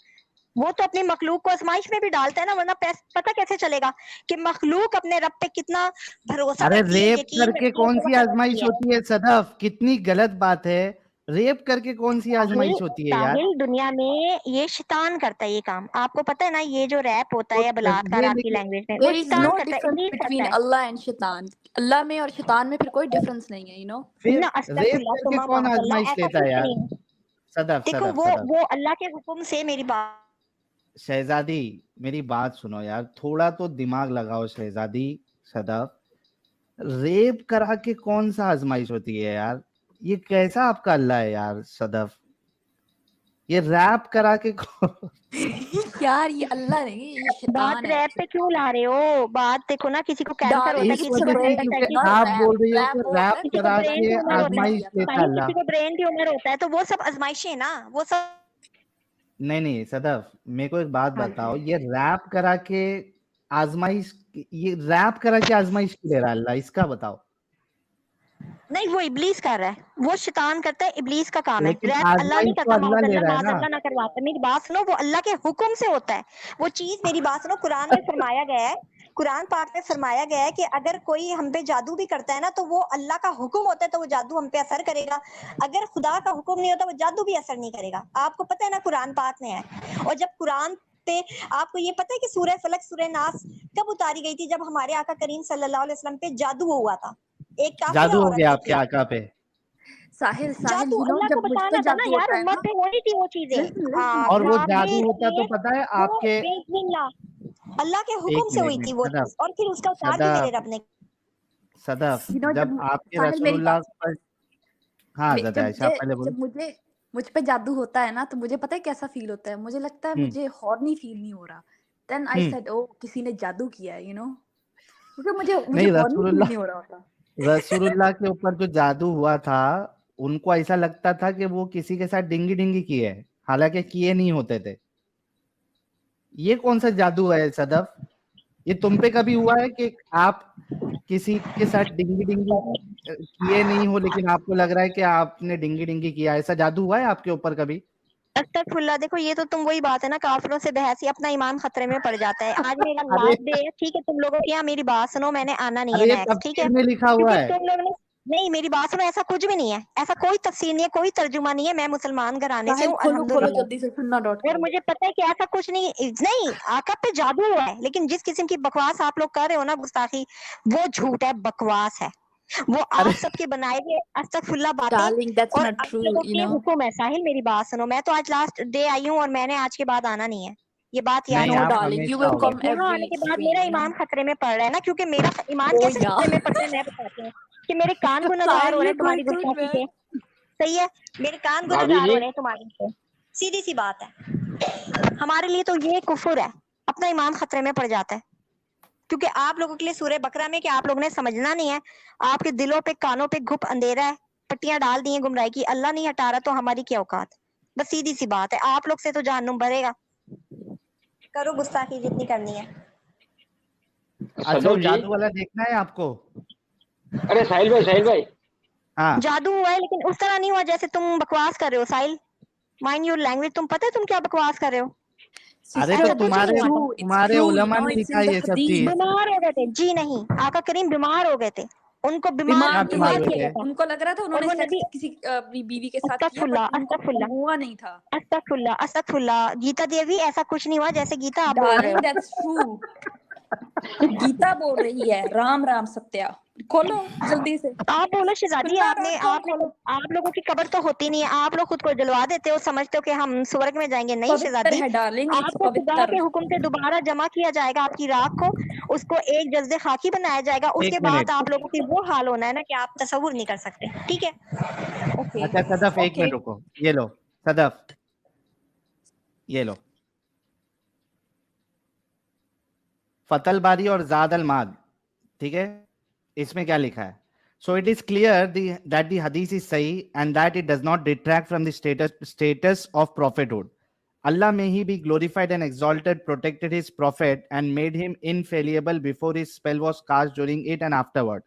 वो तो अपनी मखलूक को आजमाइश में भी डालता है ना, वरना पता कैसे चलेगा कि मखलूक अपने रब पे कितना भरोसा अरे करती है, रेप यकीन करके करती है, कौन सी तवक्कुल आजमाइश करती है। होती है सदफ, कितनी गलत बात है। रेप करके कौन सी आजमाइश होती है यार। साहिल दुनिया में ये शैतान करता है ये काम, आपको पता है ना, ये जो रैप होता है या बलात्कार ये आपकी लेकिन लैंग्वेज में, वो देयर इज शैतान नो करता है, डिफरेंस इब्लीस करता बिटवीन है अल्लाह एंड शैतान। अल्लाह में और शैतान में फिर कोई डिफरेंस नहीं है, यू नो। फिर ना। रेप अस्तगफिरुल्लाह करके सुम्मा कौन माअज़ल्लाह, आजमाइश ऐसा लेता कुछ है यार। नहीं है। सदफ देखो सदफ सदफ वो अल्लाह के हुक्म से मेरी बात शहजादी मेरी बात सुनो यार, थोड़ा तो दिमाग लगाओ शहजादी। सदफ, रेप करा के कौन सा आजमाइश होती है यार, ये कैसा आपका अल्लाह है यार सदफ, ये रैप करा के यार ये अल्लाह नहीं, ये बात शैतान है। रैप पे क्यों ला रहे हो? बात देखो ना, किसी को कैंसर होता है, डार्लिंग इस किसी इट्स को वजह से ब्रेन रेप क्योंकि नॉट अटैक, आप बोल रही हो रैप कि वो रैप होता है किसी जो को करा ब्रेन के ट्यूमर होता है, आजमाइश किया था। लेता साहिल अल्लाह। किसी को ब्रेन ट्यूमर होता है, तो वो सब आजमाइशें ना, वो सब। नहीं नहीं सदफ, मेरे को एक बात हाँ बताओ, जी, ये रैप करा के आजमाइश, ये रैप करा के आजमाइश क्यों ले रहा है अल्लाह, इसका बताओ। नहीं वो इब्लीस कर रहा है, वो शैतान करता है, इब्लीस का काम है। लेकिन रैप अल्लाह नहीं आजमाइश तो करता, अल्लाह ले रहा है ना। माज़अल्लाह ना करवाता। मेरी बात सुनो, वो अल्लाह के हुक्म से होता है वो चीज। मेरी बात सुनो, कुरान में फरमाया गया है, कुरान पाक में फरमाया गया है कि अगर कोई हम पे जादू भी करता है ना, तो वो अल्लाह का हुक्म होता है, तो वो जादू हम पे असर करेगा। अगर खुदा का हुक्म नहीं होता, वो जादू भी असर नहीं करेगा। आपको पता है ना, कुरान पाक में है। और जब कुरान पे आपको ये पता है कि सूरह फलक सूरह नास कब उतारी गई थी? जब हमारे आका करीम सल्लल्लाहु अलैहि वसल्लम पे जादू हुआ था, एक काफिरा जादू हो औरत गया के आपके खिलाफ। आका पे। साहिल साहिल जादू यू नो अल्लाह को जब मुझ पे बताना था ना जादू यार, होता है उम्मत ना, पे होनी थी वो चीजें। लिसन लिसन और वो आपके जादू होता तो लिए पता है वो आपके। बिस्मिल्लाह अल्लाह के एक हुक्म से हुई मिनट थी वो सदफ, चीज, और फिर उसका उतार भी मेरे सदफ रब ने। सदफ, यू नो जब जब आपके साहिल मेरी रसूलुल्लाह बात पर, हाँ जब जदा मुझे पहले बोलो। जब मुझे मुझ पे जादू होता है ना, तो मुझे पता है कैसा फील होता है। मुझे लगता है हम्म मुझे हॉर्नी फील नहीं हो रहा। देन आई हम्म सेड ओ किसी ने जादू किया है, यू नो, क्योंकि मुझे मुझे नहीं, हॉर्नी फील रसूलुल्लाह नहीं हो रहा होता। रसूलुल्लाह के ऊपर जो जादू हुआ था, उनको ऐसा लगता था कि वो किसी के साथ डिंगी डिंगी किए हैं, हालांकि किए नहीं होते थे। ये कौन सा जादू है सदफ? ये तुम पे कभी हुआ है कि आप किसी के साथ डिंगी डिंगी किए नहीं हो, लेकिन आपको लग रहा है कि आपने डिंगी डिंगी किया, ऐसा जादू हुआ है आपके ऊपर कभी? अस्तगफुरुल्लाह। देखो ये तो तुम वही बात है ना, काफिरों से बहस ही, अपना ईमान खतरे में पड़ जाता है। आज मेरा अरे लास्ट डे है, ठीक है, तुम लोगों के यहाँ मेरी बात सुनो, मैंने आना नहीं है अरे ये नेक्स्ट, ठीक है, तफसीर में लिखा हुआ क्योंकि है। तुम लोगों ने नहीं, मेरी बात सुनो, ऐसा कुछ भी नहीं है, ऐसा कोई तफसीर नहीं है, कोई तर्जुमा नहीं है। मैं मुसलमान घराने से साहिल हूँ, खोलो खोलो अल्हम्दुलिल्लाह। जल्दी से और sunnah.com। मुझे पता है कि ऐसा कुछ नहीं आका पे जादू हुआ है, लेकिन जिस किस्म की बकवास आप लोग कर रहे हो ना, गुस्ताखी, वो झूठ है, बकवास है, वो अरे आप सबके बनाए हुए अस्तगफुरुल्लाह बातें। डार्लिंग दैट्स और नॉट आप ट्रू, लोगों यू के नो। हुक्म है। साहिल मेरी बात सुनो, मैं तो आज लास्ट डे आई हूँ और मैंने आज के बाद आना नहीं है, ये बात याद नहीं, नो रखना। आप डार्लिंग यू हमेशा विल आओगे। कम यहाँ एवरी आने के बाद स्ट्रीम, मेरा यू नो। ईमान खतरे में पड़ रहा है ना, क्योंकि मेरा ईमान ओ कैसे यार खतरे में पड़ता है मैं बताती हूँ, कि मेरे कान गुनहगार हो साहिल रहे यू हैं तुम्हारी गोइंग थ्रू गुस्ताखी मैन। से। सही है, मेरे कान भाभी गुनहगार जी हो रहे हैं तुम्हारी से, सीधी सी बात है। हमारे लिए तो ये कुफर है, अपना ईमान खतरे में पड़ जाता है, क्योंकि आप लोगों के लिए सूरह बकरा में, कि आप लोगों ने समझना नहीं है, आपके दिलों पे कानों पे घुप अंधेरा है, पट्टियां डाल दी हैं गुमराही की, अल्लाह नहीं हटा रहा तो हमारी क्या औकात। बस सीधी सी बात है, आप लोग से तो जहन्नुम भरेगा। करो गुस्ताखी जितनी करनी है। अच्छा, वो सदफ जी, जादू वाला देखना है आपको? अरे साहिल भाई हाँ। जादू हुआ है, लेकिन उस तरह नहीं हुआ जैसे तुम बकवास कर रहे हो। साहिल, माइंड योर लैंग्वेज, तुम पता है तुम क्या बकवास कर रहे हो? अरे तो ऐसा सिस्टर कुछ इट्स नहीं तुम्हारे हुआ था। ट्रू, इट्स तुम्हारे ट्रू, यू उलमा नो, ने इट्स लिखा इन है द ये सब चीज। हदीस। बीमार हो गए थे जी नहीं, आका करीम बीमार हो गए थे, उनको बीमार क्या बीमार नहीं हुआ बीमार हुए हुए थे, किया थे? था। उनको लग रहा था और उन्होंने वो सेक्स नबी, किसी अपनी बीवी के साथ किया, अस्तगफुल्लाह बट उनको अस्तगफुल्लाह हुआ नहीं था। अस्तगफुल्लाह अस्तगफुल्लाह, गीता देवी ऐसा कुछ नहीं हुआ जैसे गीता आप बोल रहे डार्लिंग हो। दैट्स ट्रू, गीता बोल रही है राम राम सत्या, کھولو جلدی سے. آپ بولو شہزادی, کھلا آپ نے رات کو کھولو. آپ لوگوں کی قبر تو ہوتی نہیں ہے, آپ لوگ خود کو جلوا دیتے ہو, سمجھتے ہو کہ ہم سورگ میں جائیں گے. نہیں پوتر شہزادی, ہے ڈارلنگ, آپ اٹس کو خدا پوتر. کے حکم سے دوبارہ جمع کیا جائے گا, آپ کی راکھ کو, اس کو ایک جلد خاکی بنایا جائے گا. اس ایک کے منٹ. بعد آپ لوگوں کی وہ حال ہونا ہے نا کہ آپ تصور نہیں کر سکتے. ٹھیک ہے, اوکے اچھا صدف ایک اوکے. منٹ رکو, یہ لو صدف, یہ لو فتح الباری اور زاد المعاد, ٹھیک ہے, اس میں کیا لکھا ہے. So it is clear that the hadith is sahih and that it does not detract from the status of prophethood. Allah, may he be glorified and exalted, protected his prophet and made him infallible before his spell was cast, during it and afterward.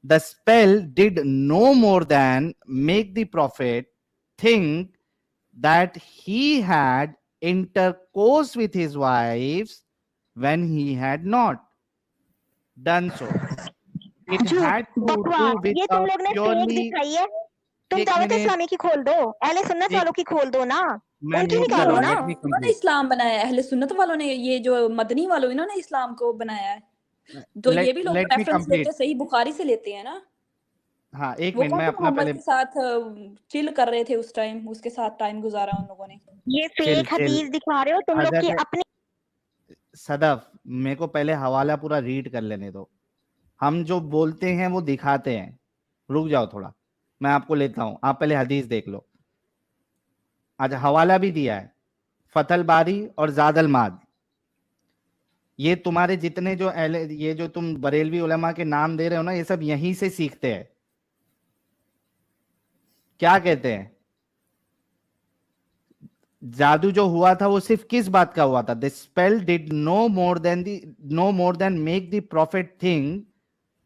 The spell did no more than make the prophet think that he had intercourse with his wives when he had not done so. It had to do بکواس, with یہ a تم لوگ نے fake purely. دکھائی ہے. تم ایک دعوت منٹ, اسلامی کی کھول دو, اہل سنت والوں کی کھول دو نا, میں ان کی میوٹ کر نکالو رہا ہوں, نا. لیٹ می انہوں نے کمپلیٹ, اسلام بنایا ہے, اہل سنت والوں نے, یہ جو مدنی والوں انہوں نے اسلام کو بنایا ہے. تو یہ بھی لوگ لیٹ می ریفرنس لیتے کمپلیٹ. ہیں, صحیح بخاری سے لیتے ہیں نا. ہاں ایک وہ منٹ, کون میں سے اپنا محمد پہلے کے ساتھ چل کر رہے تھے اس ٹائم, اس کے ساتھ ٹائم گزارا ان لوگوں نے. یہ چل فیک حدیث دکھا رہے ہو تم لوگ کی حضرت اپنی. صدف, میرے کو پہلے حوالہ پورا ریڈ کر لینے دو. ہم جو بولتے ہیں وہ دکھاتے ہیں. رک جاؤ تھوڑا, میں آپ کو لیتا ہوں, آپ پہلے حدیث دیکھ لو. آج حوالہ بھی دیا ہے, فتح الباری اور زاد المعاد. یہ تمہارے جتنے جو یہ جو تم بریلوی علماء کے نام دے رہے ہو نا, یہ سب یہیں سے سیکھتے ہیں. کیا کہتے ہیں, جادو جو ہوا تھا وہ صرف کس بات کا ہوا تھا. The spell did no more than make the prophet think.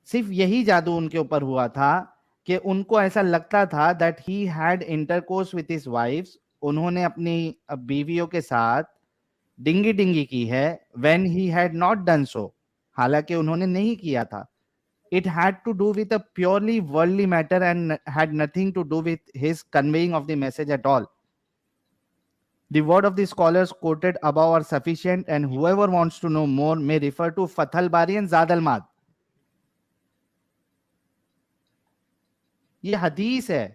صرف یہی جادو ان کے اوپر ہوا تھا کہ ان کو ایسا لگتا تھا that he had intercourse with his wives. انہوں نے اپنی بیویوں کے ساتھ ڈنگی ڈنگی کی ہے, when he had not done so, حالانکہ انہوں نے نہیں کیا تھا. It had to do with a purely worldly matter and had nothing to do with his conveying of the message at all. The word of the scholars quoted above are sufficient, and whoever wants to know more may refer to Fath al-Bari and Zad al-Ma'ad. یہ حدیث ہے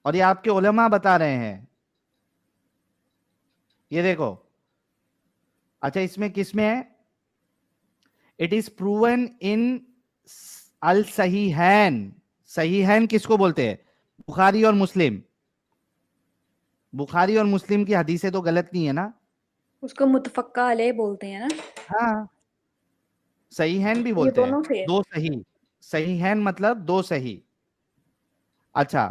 اور یہ آپ کے علماء بتا رہے ہیں. یہ دیکھو, اچھا اس میں کس میں ہے, it is proven in al-Sahihain. صحیحین کس کو بولتے ہیں, بخاری اور مسلم. بخاری اور مسلم کی حدیثیں تو غلط نہیں ہے نا, اس کو متفقہ علیہ بولتے ہیں نا. ہاں صحیحین بھی یہ بولتے ہیں, دونوں سے دو صحیح. صحیحین مطلب دو صحیح. اچھا,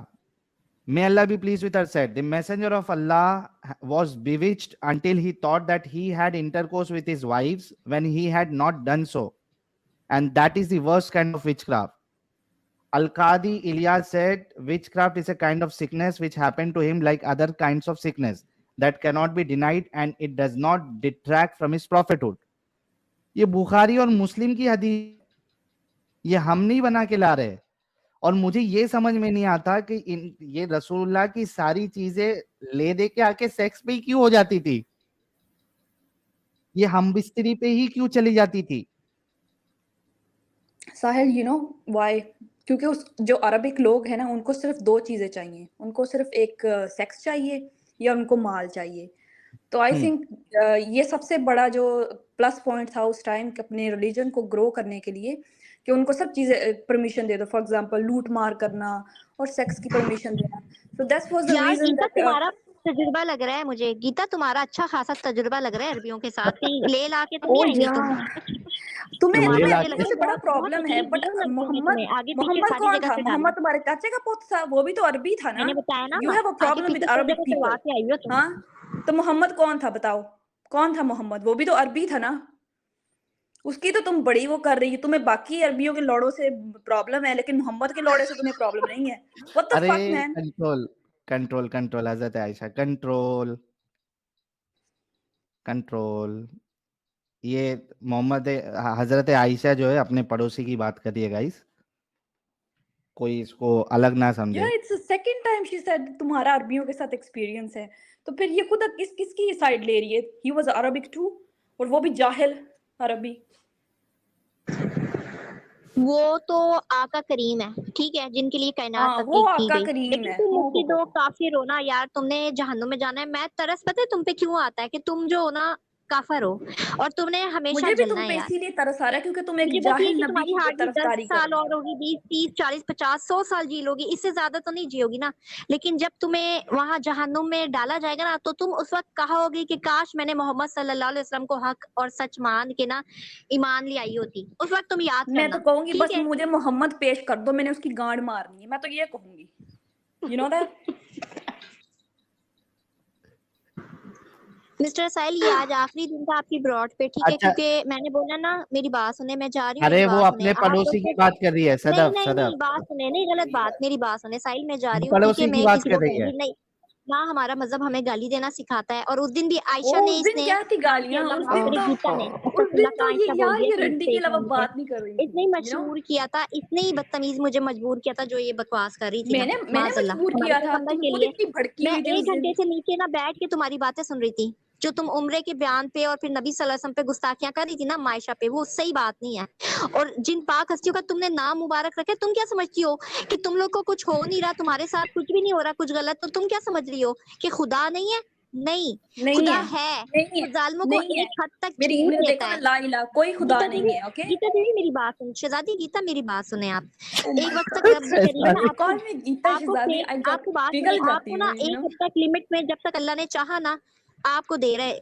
may Allah be pleased with her, said, the messenger of Allah was bewitched until he thought that he had intercourse with his wives when he had not done so, and that is the worst kind of witchcraft. Al-Qadi Ilyas said, witchcraft is a kind of sickness which happened to him like other kinds of sickness that cannot be denied, and it does not detract from his prophethood. یہ بخاری اور مسلم کی حدیث, یہ ہم نہیں بنا کے لا رہے. اور مجھے یہ سمجھ میں نہیں آتا کہ یہ رسول اللہ کی ساری چیزیں لے دے کے آ کے سیکس پہ ہی کیوں ہو جاتی تھی, یہ ہم بستری پہ ہی کیوں چلی جاتی تھی. ساحل, you know why? کیونکہ جو عربک لوگ ہیں نا, ان کو صرف دو چیزیں چاہیے. ان کو صرف ایک سیکس چاہیے یا ان کو مال چاہیے. تو آئی تھنک یہ سب سے بڑا جو پلس پوائنٹ تھا اس ٹائم اپنے ریلیجن کو گرو کرنے کے لیے, کہ ان کو سب چیزیں پرمیشن دے دو. فار ایگزامپل لوٹ مار کرنا اور سیکس کی پرمیشن دینا. سو دیٹ واز دا یار ریزن گیتا دیٹ. تمہارا تجربہ لگ رہا ہے مجھے, گیتا تمہارا اچھا خاصا تجربہ لگ رہا ہے عربیوں کے ساتھ, کہیں لے لا کے تو نہیں آئی ہوئی تم. تمہیں لے لا مجھے لگتا کے جیسے ہے بڑا بہت پرابلم ہے. عجیب بٹ عجیب لگتے ہیں محمد تمہیں, آگے پیچھے ساری کون جگہ تھا؟ سے ڈالنا. محمد تمہارے چاچے کا پوت تھا, وہ بھی تو عربی تھا میں نا. نے بتایا نا, یو ہیو اے آگے پرابلم ود پیچھے سب عربک جگہ سے پیپل. وا کے آئی ہو تم. ہاں, تو محمد کون تھا بتاؤ, کون تھا محمد؟ وہ بھی تو عربی تھا نا. اس کی تو تم بڑی وہ کر رہی ہے, تمہیں باقی عربیوں کے لوڑوں سے پرابلم ہے لیکن محمد کے لوڑے سے تمہیں پرابلم نہیں ہے. What the fuck, array man? Control حضرت عائشہ, کنٹرول. یہ محمد حضرت عائشہ جو ہے اپنے پڑوسی کی بات کر رہی ہے گائز, کوئی اس کو الگ نہ سمجھے. Yeah, it's the second time she said تمہارا عربیوں کے ساتھ ایکسپیرینس ہے. تو پھر یہ خود کس کی سائڈ لے رہی ہے؟ He was Arabic too, اور وہ بھی جاہل عربی. वो तो आका करीम है, ठीक है, जिनके लिए कायनात हाँ वो तख्लीक की आका गई। करीम लेकिन है। तुम हो मुझसे हो दो काफिर हो ना यार, तुमने जहन्नुम में जाना है। मैं तरस पता है तुम पे क्यों आता है कि तुम जो हो ना काफर हो और तुमने हमेशा मुझे भी जलना तुम है पे यार। इसीलिए तरस आ रहा है क्योंकि तुम एक मुझे बस ये जाहिल कि नबी तुम्हारी की हार्डली 10 तरफदारी कर साल रही और हो। होगी, 20 30 40 50 100 साल जी लोगी, इससे ज्यादा तो नहीं जियोगी ना। लेकिन जब तुम्हें वहां जहन्नुम में डाला जाएगा ना, तो तुम उस वक्त कहोगी कि काश मैंने मोहम्मद सल्लल्लाहु अलैहि वसल्लम को हक और सच मान के ना ईमान ले आई होती। उस वक्त तुम याद मैं तो करना, कहूंगी ठीक बस है। मुझे मोहम्मद पेश कर दो, मैंने उसकी गांड मारनी है, मैं तो ये कहूंगी। You know that. मिस्टर साहिल, ये आज आखिरी दिन था आपकी ब्रॉड पे, ठीक है, अच्छा, क्योंकि मैंने बोला ना मेरी बात सुने, मैं जा रही हूँ, मेरी अरे वो बात सुने अपने आप लोग पड़ोसी की तो। बात कर रही है, नहीं सदफ नहीं नहीं, सदफ बात सुने, नहीं गलत बात, मेरी बात सुने साहिल, मैं जा रही हूँ, ठीक है, पड़ोसी की मैं बात किसी कर को रही है। गाली नहीं, ना हमारा मजहब हमें गाली देना सिखाता है। और उस दिन भी ओ आयशा ने उस दिन इसने क्या थी नाम के गालियां, अल्लाह उस माफ दिन करे, तो गीता ने उस दिन अस्तगफिरुल्लाह का तो आयशा बोल यार दिया ये कि रंडी के मिस्टेक अलावा है मुझसे। बात नहीं कर रही इसने ही थी, यू नो। मजबूर किया था, इसने ही बदतमीज मुझे मजबूर किया था, जो ये बकवास कर रही थी ना, मैंने माजल्लाह मजबूर हमारे किया था, पैगंबर तुम के खुद लिए। इतनी भड़की मैं हुई थी उस 1 दिन। घंटे से नीचे ना बैठ के तुम्हारी बातें सुन रही थी, जो तुम उम्रे के बयान पे और फिर नबी सल्लल्लाहु अलैहि वसल्लम पे गुस्ताखियां कर रही थी ना मायशा पे, वो सही बात नहीं है। और जिन पाक हस्तियों का तुमने नाम मुबारक रखा है, तुम क्या समझती हो कि तुम लोग को कुछ हो नहीं रहा, तुम्हारे साथ कुछ भी नहीं हो रहा, कुछ गलत, तो तुम क्या समझ रही हो कि खुदा नहीं है? नहीं, नहीं खुदा है, है, नहीं है, वो जालिमों को नहीं है। एक हद तक मेरी छूट मैंने देता देखा ना, है। ला इलाहा कोई खुदा नहीं है। ओके। गीता दीदी मेरी बात सुन, शहजादी गीता मेरी बात सुने आप। ओ एक माय वक्त तक गॉड, रब करीम ना शहजादी, आपको, कॉल मी गीता आपको शहजादी, फेम, आई गॉट आपको बात सुने, पिघल जाती आपको हूँ, ना यू एक नो। हद तक लिमिट में जब तक अल्लाह ने चाहा ना, आपको दे रहे।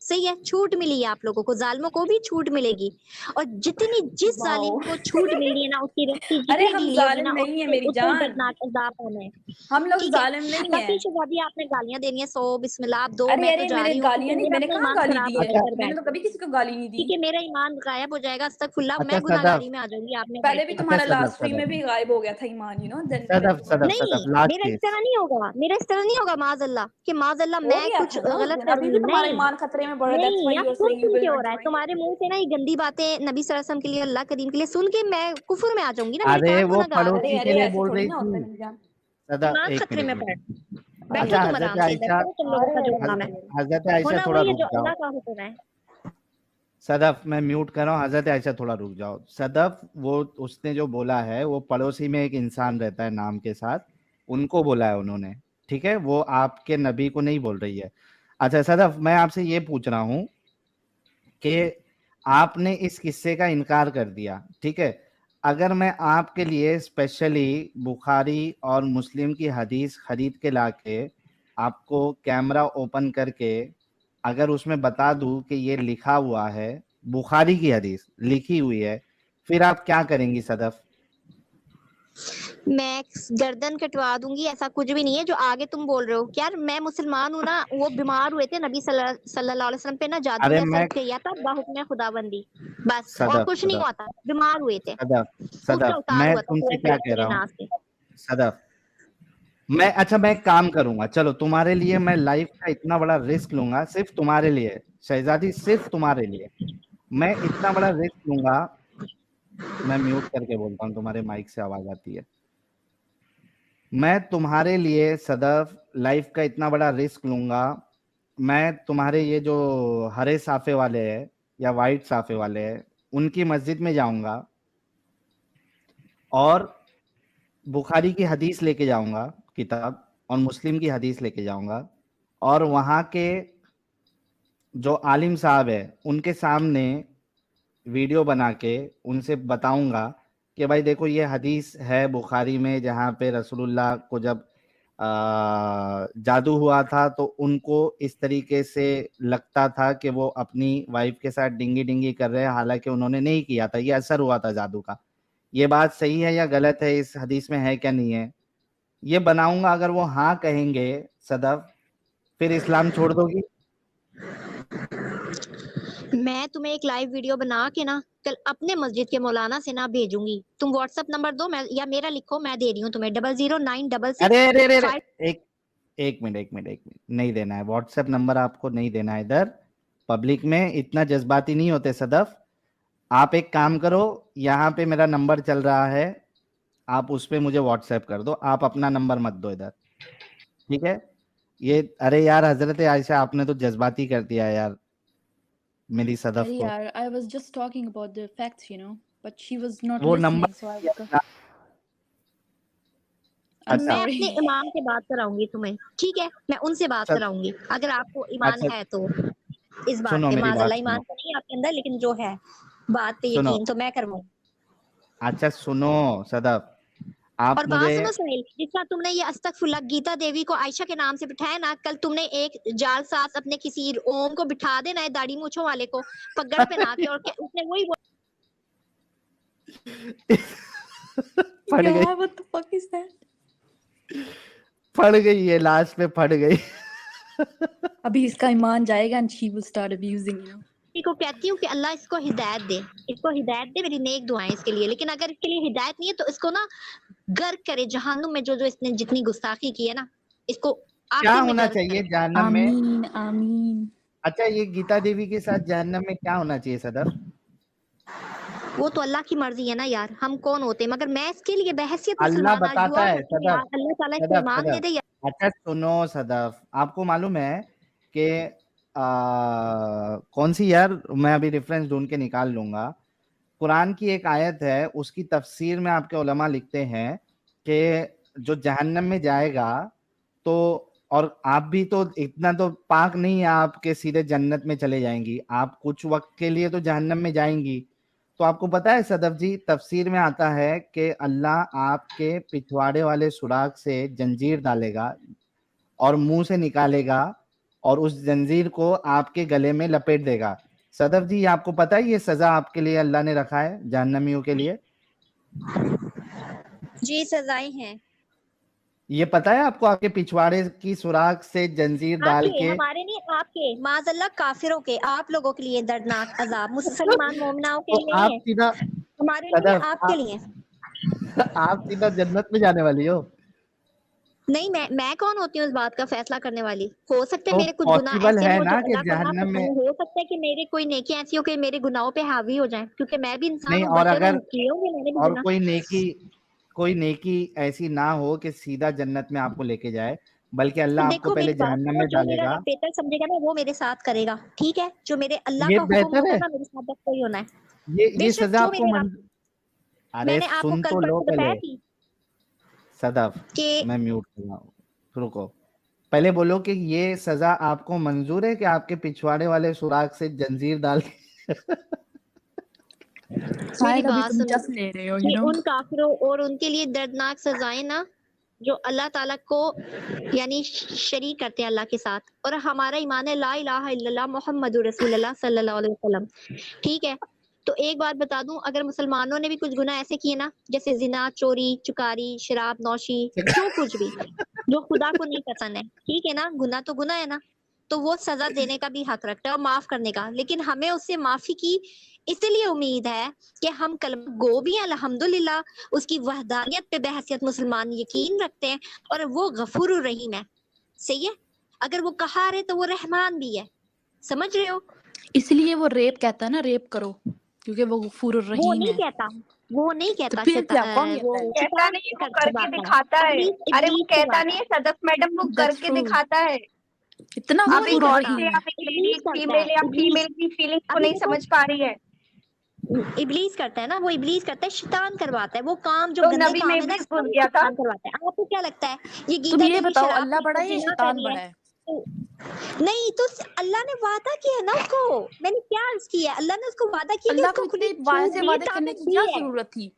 सही है, छूट मिली है आप लोगों को, जालिमों को भी छूट मिलेगी। और जितनी जिस जालिम वाओ। को छूट मिल रही है ना, उसकी रस्सी अरे जितनी हम ढीली होगी जालिम ना, नहीं है उससे मेरी उससे जान, दर्दनाक अजाब होना है। हम लोग ठीक है, जालिम नहीं है। बाकी शहजादी आपने गालियां देनी है, सो बिस्मिल्लाह आप दो, अरे मैं तो अरे जा मेरे रही हूँ, गालियां क्योंकि नहीं, मेरा मैंने अपना कहाँ ईमान गाली खराब दी हो है, अच्छा जाएगा घर मैंने बैठ तो के। कभी किसी को गाली नहीं दी। ठीक है, मेरा ईमान गायब हो जाएगा, अस्तगफुरुल्लाह, अच्छा मैं सदफ, गुनाहगारी में आ जाऊंगी आपने पहले बैठ भी के। अच्छा तुम्हारा सदफ लास्ट वीक में सदफ भी गायब हो गया था ईमान, यू नो, देन फिर सदफ तुम्हारा सदफ नहीं, सदफ लास्ट मेरा इस चीज। तरह नहीं होगा, मेरा इस तरह नहीं होगा माज़अल्लाह, कि माज़अल्लाह हो मैं गया कुछ था ना उस गलत दिन, अभी भी करूंगी। तुम्हारा नहीं ईमान खतरे में पड़ रहा है, दैट्स व्हाई नहीं, आप you are soon saying you soon will के हो नॉट रहा है ज्वाइन। तुम्हारे मुंह से ना, ये गंदी बातें नबी सल्लल्लाहु अलैहि वसल्लम के लिए, अल्लाह करीम के लिए सुन के मैं कुफर में आ जाऊंगी ना, मैंने अरे कहा वो गुनाहगार हूँ। अरे पड़ोसी के अरे लिए ऐसे बोल थोड़ी रही ना होता है थी। मेरी जान। सदफ ईमान एक खतरे मिनट में एक पड़, मिनट। बैठो अच्छा तुम हजरत आराम से, आयशा, बैठो, तुम लोगों अरे का जो अरे काम है हजरत आयशा होना थोड़ा वही है रुक जो जाओ। अल्लाह का हुक्म है। सदफ मैं म्यूट कर रहा हूँ, हजरत आयशा थोड़ा रुक जाओ। सदफ वो उसने जो बोला है, वो पड़ोसी में एक इंसान रहता है नाम के साथ, उनको बोला है उन्होंने, ठीक है, वो आपके नबी को नहीं बोल रही है। अच्छा सदफ, मैं आपसे ये पूछ रहा हूँ कि आपने इस किस्से का इनकार कर दिया, ठीक है, अगर मैं आपके लिए स्पेशली बुखारी और मुस्लिम की हदीस खरीद के लाके आपको कैमरा ओपन करके अगर उसमें बता दूं कि ये लिखा हुआ है, बुखारी की हदीस लिखी हुई है, फिर आप क्या करेंगी सदफ? मैं गर्दन कटवा दूंगी, ऐसा कुछ भी नहीं है जो आगे तुम बोल रहे हो। यार मैं मुसलमान हूँ ना, वो बीमार हुए थे, नबी सल्लल्लाहु अलैहि वसल्लम पे ना जादू अरे ने असर मैं किया था, बाहुक्म खुदाबंदी, बस और सदफ कुछ नहीं सदफ हुआ था, बीमार हुए थे, सदफ उसका सदफ उतार मैं हुआ था तुमसे पूरे क्या फलक कह रहा हूँ नास से। सदफ, मैं अच्छा मैं एक काम करूंगा, चलो तुम्हारे लिए मैं लाइफ का इतना बड़ा रिस्क लूंगा, सिर्फ तुम्हारे लिए शहजादी, सिर्फ तुम्हारे लिए मैं इतना बड़ा रिस्क लूंगा। मैं म्यूट करके बोलता हूँ, तुम्हारे माइक से आवाज आती है। मैं तुम्हारे लिए सदफ लाइफ का इतना बड़ा रिस्क लूंगा, मैं तुम्हारे ये जो हरे साफे वाले हैं या वाइट साफे वाले हैं, उनकी मस्जिद में जाऊंगा और बुखारी की हदीस लेके जाऊंगा किताब, और मुस्लिम की हदीस लेके जाऊंगा, और वहाँ के जो आलिम साहब है उनके सामने वीडियो बना के उनसे बताऊंगा कि भाई देखो ये हदीस है बुखारी में, जहाँ पे रसूलुल्लाह को जब जादू हुआ था तो उनको इस तरीके से लगता था कि वो अपनी वाइफ के साथ डिंगी डिंगी कर रहे हैं, हालांकि उन्होंने नहीं किया था, ये असर हुआ था जादू का। ये बात सही है या गलत है, इस हदीस में है क्या नहीं है, ये बनाऊंगा। अगर वो हाँ कहेंगे सदफ, फिर इस्लाम छोड़ दोगी? मैं तुम्हें एक लाइव वीडियो बना के ना कल अपने मस्जिद के मौलाना से ना भेजूंगी। तुम व्हाट्सएप नंबर दो, मैं या मेरा लिखो, मैं दे रही हूँ तुम्हें, 00966 अरे अरे अरे अरे 5। एक मिनट एक मिनट एक मिनट, नहीं देना है व्हाट्सएप नंबर, आपको नहीं देना है इधर पब्लिक में, इतना जज्बाती नहीं होते सदफ। आप एक काम करो, यहाँ पे मेरा नंबर चल रहा है, आप उस पे मुझे व्हाट्सएप कर दो, आप अपना नंबर मत दो इधर, ठीक है? ये अरे यार हजरत आयशा, आपने तो जज्बाती कर दिया यार मेरी सदफ अरे को। यार, I was just talking about the facts, you know, but she was not वो listening, number so I would go. I'm अच्छा मैं sorry. अपने ईमान से बात कराऊंगी तुम्हें, ठीक है, मैं उनसे बात सद- कराऊंगी अगर आपको ईमान अच्छा है तो इस बात सुनो पे। मेरी बात माज़अल्लाह सुनो ईमान तो नहीं आपके अंदर, लेकिन जो है बात पे सुनो यकीन तो मैं करवाऊँ। अच्छा सुनो सदफ, आप और बात मुझे सुनो सुहेल, जितना तुमने ये अस्तगफुरुल्लाह गीता देवी को आयशा के नाम से बिठाया ना, कल तुमने एक जालसाज अपने किसी ओम को बिठा देना है दाढ़ी मूछों वाले को पगड़ पहना के, और उसने वही फट गई Yeah, what the fuck is that? फट गई, ये लास्ट में फट गई। अभी इसका ईमान जाएगा and she will start abusing you. को कहती हूँ कि अल्लाह इसको हिदायत दे, इसको हिदायत दे, मेरी नेक दुआएं इसके लिए। लेकिन अगर इसके लिए हिदायत नहीं है तो इसको ना गर्क करे जहन्नुम में, जो जो इसने जितनी गुस्ताखी की है ना, इसको क्या आखिर में होना गर्क चाहिए करे। जहन्नम में? आमीन आमीन। अच्छा ये गीता देवी के साथ जहन्नम में क्या होना चाहिए सदफ? वो तो अल्लाह की मर्जी है ना यार, हम कौन होते हैं? मगर मैं इसके लिए बहैसियत अल्लाह मुसलमान आज बताता दुआ है करती हूँ सदफ, यार, अल्लाह ताला इसको सदफ ईमान दे सदफ दे यार। अच्छा सुनो सदफ, आपको मालूम है कि कौन सी यार, मैं अभी रेफरेंस ढूंढ के निकाल लूंगा, कुरान की एक आयत है, उसकी तफसीर में आपके उलमा लिखते हैं कि जो जहन्नम में जाएगा तो, और आप भी तो इतना तो पाक नहीं है आपके सीधे जन्नत में चले जाएंगी, आप कुछ वक्त के लिए तो जहन्नम में जाएंगी। तो आपको पता है सदफ जी, तफसीर में आता है कि अल्लाह आपके पिछवाड़े वाले सुराग से जंजीर डालेगा और मुंह से निकालेगा और उस जंजीर को आपके गले में लपेट देगा। सदफ जी आपको पता है ये सजा आपके लिए अल्लाह ने रखा है जहन्नमियों के लिए? जी सजाएं हैं, ये पता है आपको, आपके पिछवाड़े की सुराग से जंजीर डाल आपके, के, हमारे नहीं आपके, माज़अल्लाह काफिरों के, आप लोगों के लिए दर्दनाक अजाब, मुसलमान मोमनाओं के तो लिए आप नहीं है, सीधा हमारे लिए, सदफ आपके लिए। आप सीधा जन्नत में जाने वाली हो। नहीं, मैं कौन होती हूँ इस बात का फैसला करने वाली? हो सकता है तो मेरे कुछ गुनाह पॉसिबल ऐसे है हो जो ना कि अल्लाह को ना जहन्नम पसंद में, हो, हो सकता है कि मेरे कोई नेकी ऐसी हो कि मेरे गुनाहों पे हावी हो जाए, क्योंकि मैं भी इंसान नहीं, हूँ, और बशर अगर हूँ, किए होंगे मैंने भी और गुनाह। कोई नेकी ऐसी ना हो कि सीधा जन्नत में आपको लेके जाए, बल्कि अल्लाह आपको देखो पहले मेरी बात जहन्नम सुनो, में जो मेरा डालेगा। रब बेहतर समझेगा ना वो मेरे साथ करेगा, ठीक है? जो मेरे अल्लाह ये का हुक्म बेहतर होगा है, ना, मेरे साथ बस वही होना है। ये बेशक सजा जो आपको मेरे रब, अरे मैंने आपको सुन कल तो लो परसों बताया पहले थी सदफ, कि मैं म्यूट कर रहा हूँ, रुको, पहले बोलो कि ये सजा आपको मंजूर है कि आपके पिछवाड़े वाले सुराग से जंजीर डाल के मेरी शायद अभी बात तुम सुनो जस ले रहे हो, कि उन काफिरों और उनके लिए दर्दनाक सजाएं ना जो अल्लाह ताला को यानी शरीक करते हैं अल्लाह के साथ, और हमारा ईमान है ला इलाहा इल्लल्लाह मुहम्मदुर रसूलुल्लाह सल्लल्लाहु अलैहि वसल्लम, ठीक है? तो एक बात बता दूं, अगर मुसलमानों ने भी कुछ गुनाह ऐसे किए ना, जैसे जिना, चोरी, चुकारी, शराब नौशी, जो कुछ भी जो खुदा को नहीं पसंद है, ठीक है ना, गुनाह तो गुनाह है ना, तो वो सजा देने का भी हक रखता है और माफ करने का। लेकिन हमें उससे माफी की इसलिए उम्मीद है कि हम कलमा गो भी हैं, अल्हम्दुलिल्लाह, उसकी वहदानियत पे बहसियत मुसलमान यकीन रखते हैं, और वो गफूर रहीम है, सही है? अगर वो कहार है तो वो रहमान भी है, समझ रहे हो? इसलिए वो रेप कहता है ना, रेप करो, क्योंकि वो गफूर वो रहीम नहीं है। कहता, वो नहीं तो कहता, फिर क्या कौन वो कहता है? कहता नहीं, वो करके दिखाता है। अरे वो कहता नहीं है सदफ मैडम, वो That's करके true. दिखाता है। इतना वो आप नहीं एक गफूर करता, औरत रहीम से, है। आप एक लेडी, इब्लीस एक करता फीमेल है, या इब्लीस। फीमेल की फीलिंग्स को अभी नहीं देखो समझ पा रही है। इब्लीस करता है ना, वो इब्लीस करता है, शैतान करवाता है, वो काम जो तो गंदे नबी काम में है ना, इब्लीस इसको घुस भी गया था। शैतान करवाता है। आपको क्या लगता है ये तुम गीता ये देवी बताओ, शराब अल्लाह पी बड़ा के है या जिना कर शैतान रही बड़ा है? है? नहीं तो अल्लाह ने वादा किया है ना उसको, मैंने क्या अर्ज किया है, अल्लाह ने उसको वादा किया कि अल्लाह को उसको इतने खुली छूट ऐसे दी, वादे करने ताकत की दी क्या है। जरूरत थी?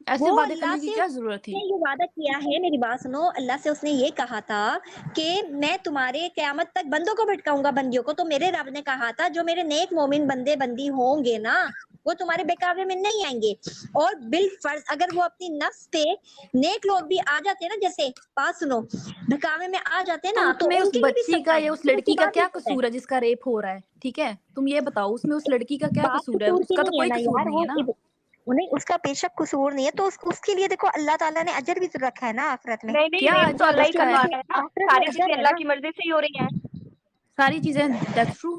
ऐसे वो वादे अल्लाह करने की से क्या जरूरत थी? उसने ये वादा किया है, मेरी बात सुनो, अल्लाह से उसने ये कहा था कि मैं तुम्हारे क़यामत तक बंदों को भटकाऊंगा, बंदियों को। तो मेरे रब ने कहा था जो मेरे नेक मोमिन बंदे बंदी होंगे ना, वो तुम्हारे बेकावे में नहीं आएंगे। और बिल फर्ज अगर वो अपनी नफ्स पे नेक लोग भी आ जाते हैं ना, जैसे बात सुनो, बहकावे में आ जाते हैं तो ना, तो उसमें उस उनके लिए भी बच्ची सजा का है, या उस वो लड़की का खुदा की क्या इज्जत है। कसूर है जिसका रेप हो रहा है? ठीक है, तुम ये बताओ, उसमें उस लड़की का क्या बात कसूर है? कसूर की उसका तो नहीं है कोई ना कसूर यार, नहीं वो है ना। नहीं, उसका बेशक कसूर नहीं है, तो उसके लिए देखो अल्लाह ताला ने अजर भी तो रखा है ना आखिरत में। नहीं नहीं, क्या रेप तो अजर अल्लाह ही रखा करवा है? रहा है ना, आखिरत में सारी अजर चीजें है अल्लाह ना की मर्जी से ही हो रही हैं। सारी चीजें, दैट्स ट्रू।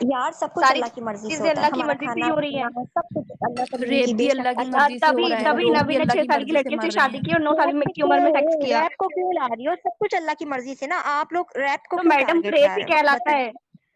यार, सब कुछ सारी अल्लाह की मर्जी से चीजें होता है, अल्लाह की हमारा मर्जी से ही खाना हो रही हैं। पीना सब कुछ अल्लाह की मर्जी रेप भी बेशक अल्लाह की अल्लाह। मर्जी से हो तभी रहा है, तभी लोग नबी भी ने अल्लाह 6 की साल की मर्जी से लड़की मर से रहे शादी हैं। की और 9 साल की उम्र में सेक्स किया। रैप को क्यों ला रही हो? सब कुछ अल्लाह की मर्जी से ना, आप लोग रैप को तो क्यों मैडम टारगेट रेप कर ही रहे हो? कहलाता है।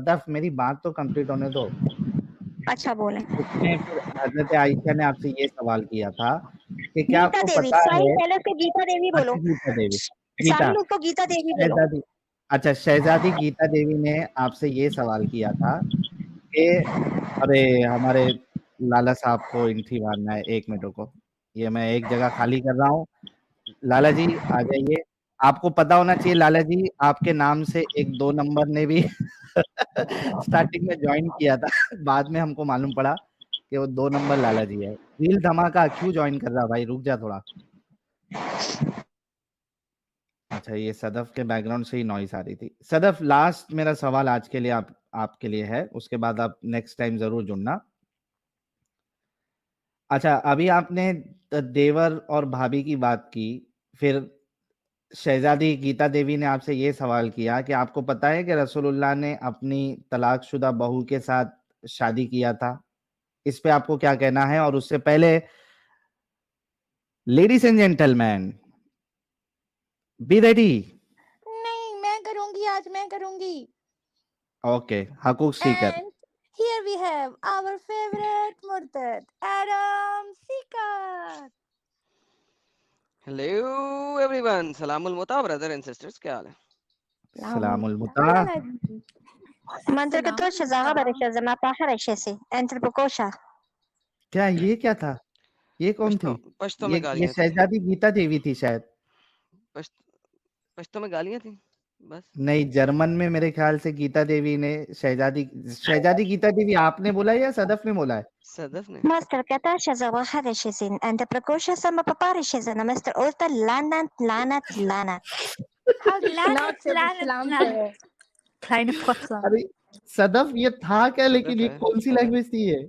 सदफ मेरी बात तो कंप्लीट होने दो। अच्छा बोले। उसमें फिर हजरत आयशा ने आपसे ये सवाल किया था कि क्या गीता आपको देवी, पता साहिल है। पहले उसको गीता देवी बोलो, अच्छा गीता देवी, गीता साहिल उसको गीता देवी बोलो। शहजादी, अच्छा शहजादी गीता देवी ने आपसे ये सवाल किया था ये अरे हमारे लाला साहब को एंट्री मारना है, 1 मिनट रुको, ये मैं एक जगह खाली कर रहा हूँ। लाला जी आ जाइए। आपको पता होना चाहिए लाला जी, आपके नाम से एक 2 नंबर ने भी स्टार्टिंग में ज्वाइन किया था, बाद में हमको मालूम पड़ा कि वो 2 नंबर लाला जी है। दिल धमाका क्यों ज्वाइन कर रहा भाई, रुक जा थोड़ा। अच्छा, ये सदफ के बैकग्राउंड से ही नॉइस आ रही थी। सदफ, लास्ट मेरा सवाल आज के लिए आपके लिए है, उसके बाद आप नेक्स्ट टाइम जरूर जुड़ना। अच्छा, अभी आपने देवर और भाभी की बात की, फिर शहजादी गीता देवी ने आपसे ये सवाल किया कि आपको पता है कि रसूलुल्लाह ने अपनी तलाकशुदा बहू के साथ शादी किया था। इस पे आपको क्या कहना है? और उससे पहले ladies and gentleman, be ready. नहीं, मैं करूंगी, आज मैं करूंगी। Okay, Huqooq Seeker. And here we have our favorite Murtad, Adam Seeker. Hello everyone, सलामुल मुता ब्रदर एंड सिस्टर्स, क्या हाल है? सलामुल मुता। Mandragoto Shazaga Barishazama Paharashesi, Anthropokosha. क्या ये क्या था? ये कौन थी? पश्तो में ये गालियां थी। शहजादी गीता देवी थी शायद। पश्तो में गालियां थी बस। नहीं, जर्मन में मेरे ख्याल से गीता देवी ने शहजादी गीता देवी आपने बोला या सदफ ने बोला है? सदफ ने। Master Kata Shazawa Harashizin, Anthropokosha Sama Paparishazana, Master Ulta Lanat. Kleine Fotze. अरे सदफ, ये था क्या? लेकिन ये कौन सी लैंग्वेज थी ये?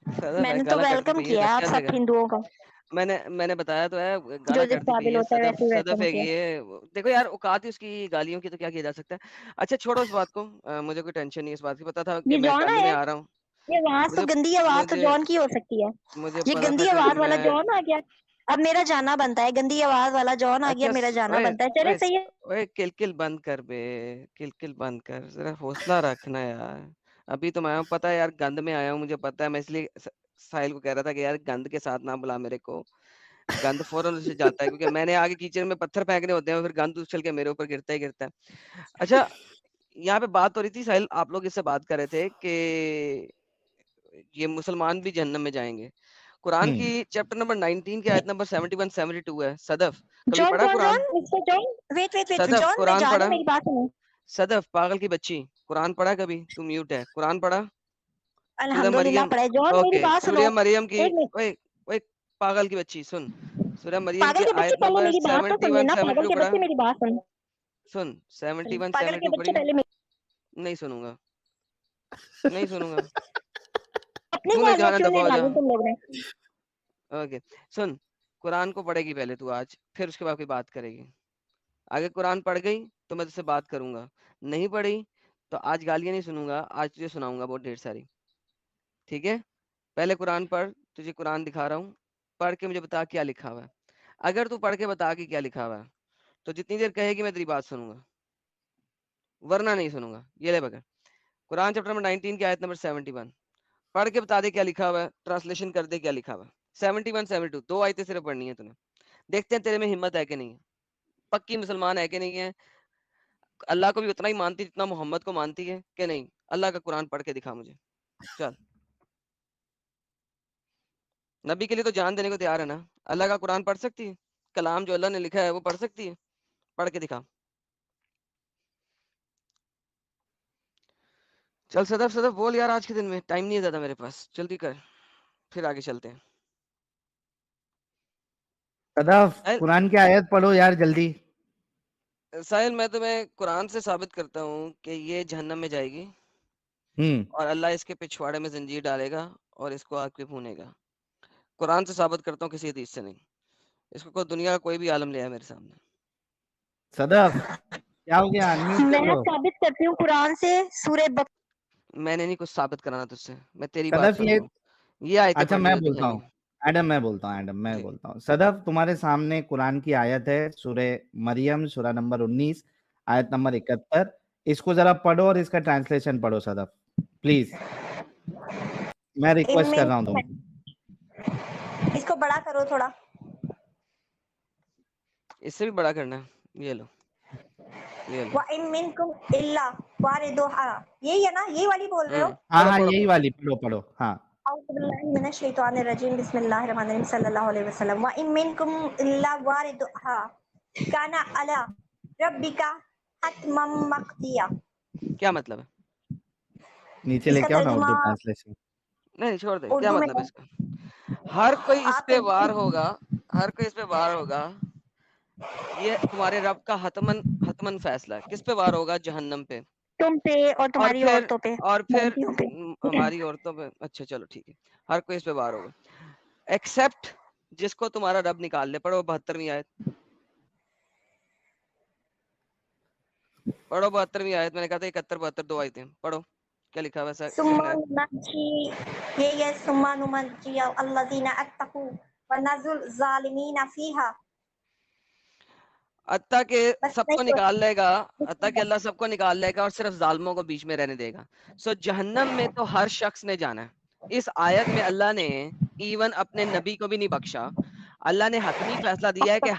मैंने तो वेलकम किया आप सब हिंदुओं का। मैंने बताया तो है, जो जिस काबिल होता है वैसे सदफ है ये। देखो यार, औकात ही उसकी गालियों की, तो क्या किया जा सकता है। अच्छा छोड़ो इस बात को, मुझे कोई टेंशन नहीं इस बात की। पता था कि मैं कल में आ रहा हूँ। ये आवाज तो गंदी आवाज तो जॉन की हो सकती है। ये गंदी आवाज वाला जॉन आ गया, अब मेरा जाना बनता है। गंदी आवाज वाला जॉन आ गया, मेरा जाना बनता है। चले सही है। ओए किलकिल बंद कर बे, किलकिल बंद कर, जरा हौसला रखना यार। अभी तो मैं पता है यार, गंद में आया हूँ, मुझे पता है। मैं इसलिए साहिल को कह रहा था कि यार गंद के साथ ना बुला मेरे को, गंद फौरन उसे जाता है, क्योंकि मैंने आगे कीचड़ में पत्थर फेंकने होते हैं, फिर गंद उछल के मेरे ऊपर गिरता ही गिरता है। अच्छा, यहाँ पे बात हो रही थी, साहिल आप लोग इससे बात कर रहे थे कि ये मुसलमान भी जहन्नम में जाएंगे। कुरान की चैप्टर नंबर 19 की आयत नंबर 71 72 है। सदफ कभी पढ़ा कुरान? वेट सदफ जॉन, कुरान पढ़ा? मेरी बात सुनो। सदफ पागल की बच्ची, कुरान पढ़ा कभी? तू म्यूट है। कुरान पढ़ा? अल्हम्दुलिल्लाह पढ़ा है जॉन, मेरी बात सुनो। सूरह मरियम की, ओए ओए पागल की बच्ची सुन, सूरह मरियम की आयत नंबर 71 72 पढ़ा? मेरी बात सुन। सुन 71 पागल के 72 बच्चे पढ़ी? पहले नहीं सुनूंगा, नहीं सुनूंगा। अपने तूने घर जाना में क्यों नहीं दबा डाली जा। तुम लोग ने? ओके सुन, कुरान को पढ़ेगी पहले तू आज, फिर उसके बाद कोई बात करेगी। आगे कुरान पढ़ गई तो मैं तुझसे बात करूंगा, नहीं पढ़ी तो आज गालियां नहीं सुनूंगा, आज तुझे सुनाऊंगा बहुत ढेर सारी। ठीक है, पहले कुरान पढ़, तुझे कुरान दिखा रहा हूँ, पढ़ के मुझे बता क्या लिखा हुआ है। अगर तू पढ़ के बता कि क्या लिखा हुआ है तो जितनी देर कहेगी मैं तेरी बात सुनूंगा, वरना नहीं सुनूंगा। ये ले बगैर कुरान चैप्टर नंबर 19 की आयत नंबर 71, पढ़ के बता दे क्या लिखा हुआ है, ट्रांसलेशन कर दे क्या लिखा हुआ है। 71 72 दो आयतें सिर्फ पढ़नी है तूने। देखते हैं तेरे में हिम्मत है कि नहीं है, पक्की मुसलमान है कि नहीं है, अल्लाह को भी उतना ही मानती जितना मोहम्मद को मानती है कि नहीं। अल्लाह का कुरान पढ़ के दिखा मुझे, चल। नबी के लिए तो जान देने को तैयार है ना। अल्लाह का कुरान पढ़ सकती है? कलाम जो अल्लाह ने लिखा है वो पढ़ सकती है? पढ़ के दिखा। चल सदफ, सदफ बोल यार, आज के दिन में टाइम नहीं है ज्यादा मेरे पास, जल्दी कर, फिर आगे चलते हैं। सदफ कुरान की आयत पढ़ो यार जल्दी। साहिल मैं तुम्हें कुरान से साबित करता हूँ कि ये जहन्नम में जाएगी और अल्लाह इसके पिछवाड़े में जंजीर डालेगा और इसको आग पे भूनेगा। कुरान से साबित करता हूँ, किसी हदीस से नहीं। इसको कोई दुनिया का कोई भी आलम ले आए मेरे सामने। सदफ क्या हो गया? मैं साबित करती हूँ कुरान से, सूरह मैंने नहीं कुछ साबित कराना तुझसे, मैं तेरी बात सदफ सुनूंगा। ये आयतें अच्छा पढ़नी मैं होती बोलता खाली। हूँ एडम, मैं बोलता हूँ सदफ, तुम्हारे सामने कुरान की आयत है, सूरह मरियम सूरह नंबर 19 आयत नंबर 71। इसको जरा पढ़ो और इसका ट्रांसलेशन पढ़ो सदफ प्लीज, मैं रिक्वेस्ट कर रहा हूँ तुम। इसको बड़ा करो थोड़ा। इससे भी बड़ा करना है, ये लो। ये लो। وَإِن مِّنكُمْ إِلَّا وَارِدُهَا, यही है ना, यही वाली बोल रहे हो? हाँ पढ़ो हाँ पढ़ो यही पढ़ो। वाली पढ़ो पढ़ो हाँ أعوذ بالله من الشيطان الرجيم بسم الله الرحمن الرحيم صلى الله عليه وسلم وإن منكم إلا واردها كان على ربك حتما مقضيا. क्या मतलब है? नीचे इसका लेके आओ ना तर्जुमा उर्दू ट्रांसलेशन। नहीं छोड़ दे, क्या उर्दू में मतलब है इसका? हर कोई इस आप पे वार होगा, हर कोई इस पे वार होगा, ये तुम्हारे रब का हतमन फैसला है। किस पे वार होगा? जहन्नम पे, तुम पे और और तुम्हारी फिर औरतों पे, लड़कियों पे, ठीक है? हमारी औरतों पे। अच्छा चलो ठीक है, हर कोई इस पे वार होगा एक्सेप्ट जिसको तुम्हारा रब निकाल ले। पढ़ो 72वीं आयत, पढ़ो 72वीं आयत। मैंने कहा था 71 72 दो आयतें पढ़ो, क्या लिखा हुआ है? सुम्मा सेकंड आयत। नुनज्जी, ये सुम्मा नुनज्जी अल्लज़ीना अत्तकू व नज़ुल ज़ालिमीना फ़ीहा. अत्ता के बस सबको नहीं निकाल लेगा, अत्ता के तो अल्लाह सबको निकाल लेगा और सिर्फ जालिमों को बीच में रहने देगा। सो जहन्नम में तो हर शख्स ने जाना है। इस आयत में अल्लाह ने इवन अपने नबी को भी नहीं बख्शा। अल्लाह ने हतमी फैसला दिया है कि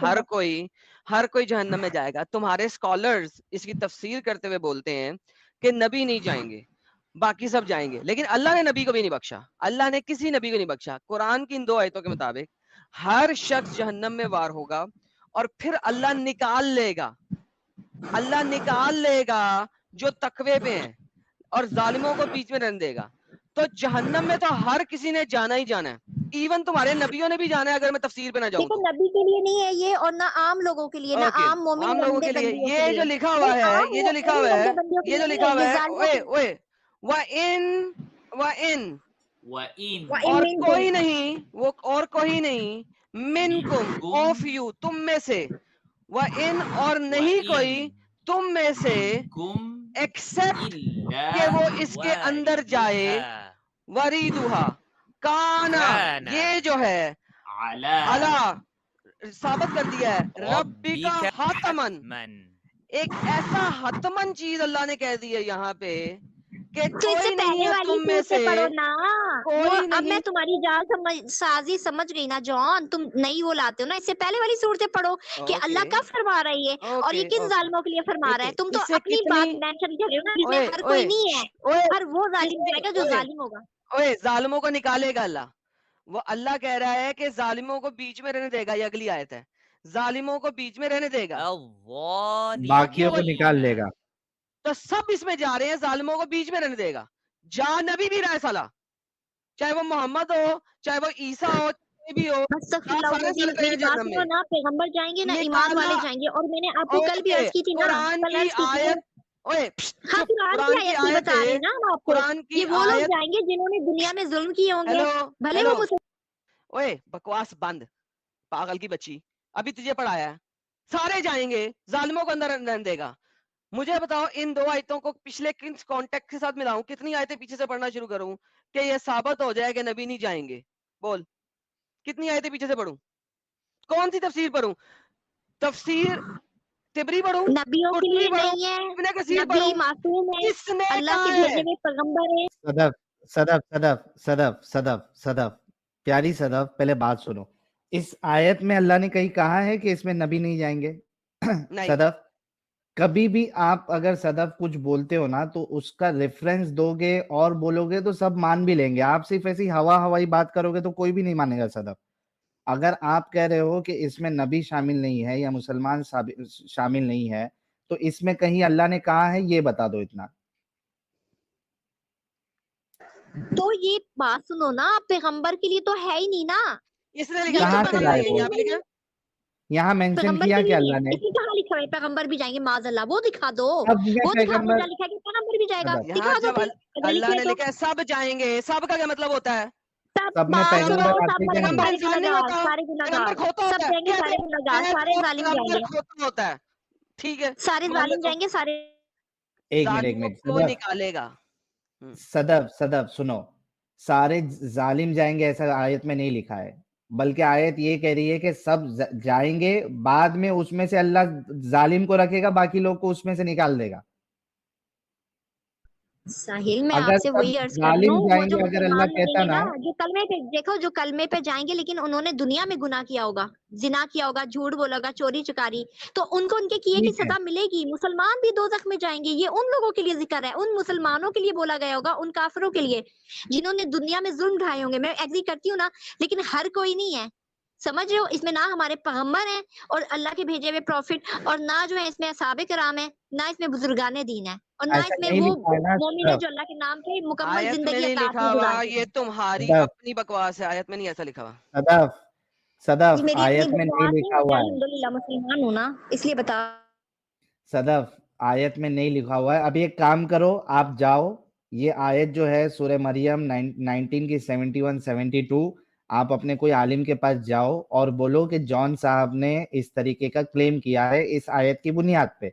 हर कोई जहन्नम में जाएगा। तुम्हारे स्कॉलर्स इसकी तफसीर करते हुए बोलते हैं कि नबी नहीं जाएंगे, बाकी सब जाएंगे, लेकिन अल्लाह ने नबी को भी नहीं बख्शा। अल्लाह ने किसी नबी को नहीं बख्शा। कुरान की इन दो आयतों के मुताबिक हर शख्स जहन्नम में वार होगा और फिर अल्लाह निकाल लेगा जो तकवे पे हैं और जालिमों को बीच में रहने देगा। तो जहन्नम में तो हर किसी ने जाना ही जाना है, इवन तुम्हारे नबियों ने भी जाना है, अगर मैं तफसीर पे ना जाऊं देखो, तो। नबी के लिए नहीं है ये, और ना आम लोगों के लिए, ना ओके, आम मोमिन आम लोगों बंदे के लिए बंदियों के ये लिए, जो लिखा हुआ नहीं है, आम ये जो लिखा मोमिन हुआ है, बंदे बंदियों के ये लिए जो नहीं लिखा है, हुआ ये है, जालिमों ओए के लिए। ओए व इन वइन इन और मिनकुम, कोई नहीं, वो और कोई नहीं, मिनकुम मिनकुम ऑफ यू, तुम में से, व इन और नहीं कोई वइन तुम में से, मिनकुम एक्सेप्ट इल्ला कि वो इसके अंदर जाए, वारिदुहा वरीदुहा काना, काना ये जो है अला अला साबित कर दिया है, रब्बी का रब्बिका हतमन, हतमन। एक ऐसा हतमन चीज अल्लाह ने कह दी है यहाँ पे कि तो इससे कोई नहीं पहले है वाली तुम में सूरतें से, पढ़ो ना। वो कोई अब मैं नहीं। तुम्हारी साजी समझ गई ना जॉन, तुम नई वो लाते हो ना, इससे पहले वाली सूरतें पढ़ो कि अल्लाह ओके कब फरमा रही है और ये ओके किन ओके, जालिमों के लिए फरमा रहा है। तुम तो इससे अपनी कितनी, बात मेंशन कर रहे हो ना, जिसमें ओए हर ओए कोई नहीं है, ओए पर वो जालिम किसने, जाएगा जो ओए जालिम होगा। ओए जालिमों को निकालेगा अल्लाह। वो अल्लाह कह रहा है कि जालिमों को बीच में रहने देगा, ये अगली आयत है, जालिमों को बीच में रहने देगा, बाकियों को निकाल अव्वानिदीना लेगा। तो सब इसमें जा रहे हैं, जालिमों को बीच में रहने देगा। जा नबी भी रहा है साला, चाहे वो मोहम्मद हो, चाहे वो ईसा हो, कोई भी हो, जा सारे अस्तगफिरुल्लाह, जाएंगे मेरी बात जहन्नम सुनो में। ना, पैगंबर जाएंगे ना, ईमान निकाला, वाले जाएंगे। और मैंने आपको कल भी ओके, अर्ज की थी ना, कुरान कल की अर्ज की थी आयत, ओए हाँ, चुप, कुरान की कुरान की आयत नहीं आयत बता रहे है, ना हम आपको। कुरान की ये वो लोग आयत, जाएंगे जिन्होंने दुनिया में जुल्म किए होंगे, हेलो भले हेलो, वो मुसलमान। ओए बकवास बंद, पागल की बच्ची, अभी तुझे पढ़ाया है, सारे जाएंगे, जालिमों को अंदर रहने देगा। मुझे बताओ इन दो आयतों को पिछले किन कॉन्टेक्स्ट के साथ मिलाऊं, कितनी आयतें पीछे से पढ़ना शुरू करूं कि ये साबित हो जाए कि नबी नहीं जाएंगे? बोल, कितनी आयतें पीछे से पढ़ूं, कौन सी तफसीर पढ़ूं? तफसीर तिबरी पढ़ूं, नबियों के कुर्तुबी लिए पढ़ूं, नहीं है, इब्ने कसीर नबी पढ़ूं? मासूम है, किसने अल्लाह कहा के है? भेजे हुए पैगंबर है। सदफ सदफ सदफ सदफ सदफ सदफ प्यारी सदफ, पहले बात सुनो। इस आयत में अल्लाह ने कहीं कहा है कि इसमें नबी नहीं जाएंगे? नहीं, सदफ, कभी भी आप अगर सदफ कुछ बोलते हो ना तो उसका रेफरेंस दोगे और बोलोगे तो सब मान भी लेंगे। आप सिर्फ ऐसी हवाई बात करोगे तो कोई भी नहीं मानेगा सदफ। अगर आप कह रहे हो कि इसमें नबी शामिल नहीं है या मुसलमान शामिल नहीं है, तो इसमें कहीं अल्लाह ने कहा है, ये बता दो इतना। तो ये बात सुनो ना, पैगंबर के लिए तो है ही नहीं ना, इसने ये लिखा तो कहाँ है, से पैगंबर लाए के वो? यहाँ पे लिए लिखा नहीं, है, यहाँ मेंशन पैगंबर किया के क्या लिए अल्लाह ने? इसमें कहाँ लिखा है पैगंबर भी जाएंगे? माज़अल्लाह, वो दिखा दो, सब में वो दिखा दो पैगंबर जहाँ लिखा है कि पैगंबर भी जाएगा, सदफ, यहाँ दिखा दो जब फिर अगर अल्लाह लिखे ने तो। लिखा है सब जाएंगे, सब का क्या मतलब होता है? सब सब में बात सुनो, पैगंबर सब आते कि मरेंगे, नहीं? पैगंबर सारे इंसान नहीं गुनहगार, होता, सारे पैगंबर गुनहगार, खोता सब होता है, जाएंगे, कह सारे दो, गुनहगार, कह सारे दो जालिम पैगंबर जाएंगे, खोता होता है, ठीक है, सारे मान जालिम लेता हूँ, जाएंगे, सारे। एक जालिमों मिनट को सदफ निकालेगा। सदफ सदफ सुनो, सारे जालिम जाएंगे ऐसा आयत में नहीं लिखा है, बल्कि आयत ये कह रही है कि सब जाएंगे, बाद में उसमें से अल्लाह जालिम को रखेगा, बाकी लोग को उसमें से निकाल देगा। साहिल मैं अगर आपसे सब वही अर्ज कर रही जालिम हूँ, वो जाएंगे, जो अगर अल्लाह मुसलमान कहता रहेंगे ना, ना, जो कलमे पे देखो, जो कलमे पे जाएंगे लेकिन उन्होंने दुनिया में गुनाह किया होगा, जिना किया होगा, झूठ बोला होगा, चोरी चकारी, तो उनको उनके किए की ठीक है, सजा मिलेगी। मुसलमान भी दोजख में जाएंगे, ये उन लोगों के लिए जिक्र है, उन मुसलमानों के लिए बोला गया होगा, उन काफिरों के लिए जिन्होंने दुनिया में जुल्म ढाए होंगे। मैं एग्री करती हूँ ना, लेकिन हर कोई नहीं है, समझ रहे हो? इसमें ना हमारे पैगम्बर हैं और अल्लाह के भेजे हुए प्रॉफिट, और ना जो है इसमें असहाबे किराम है, ना इसमें बुजुर्गाने दीन है, और ना ऐसा इसमें नहीं वो लिखा है ना मोमिन है सदफ, जो अल्लाह के नाम पे मुकम्मल आयत में जिंदगी नहीं अताअत लिखा में हुआ, गुजारते ये हैं। तुम्हारी सदफ अपनी बकवास है, आयत में नहीं ऐसा लिखा हुआ। सदफ जी सदफ मेरी अपनी आयत में नहीं बकवास लिखा है, हुआ मैं है, अल्हम्दुलिल्लाह मुसलमान हूँ ना, इसलिए बता। सदफ आयत में नहीं लिखा हुआ है। अभी एक काम करो, आप जाओ, ये आयत जो है सूरह मरियम 19 की 71 72, आप अपने कोई आलिम के पास जाओ और बोलो कि जॉन साहब ने इस तरीके का क्लेम किया है इस आयत की बुनियाद पे।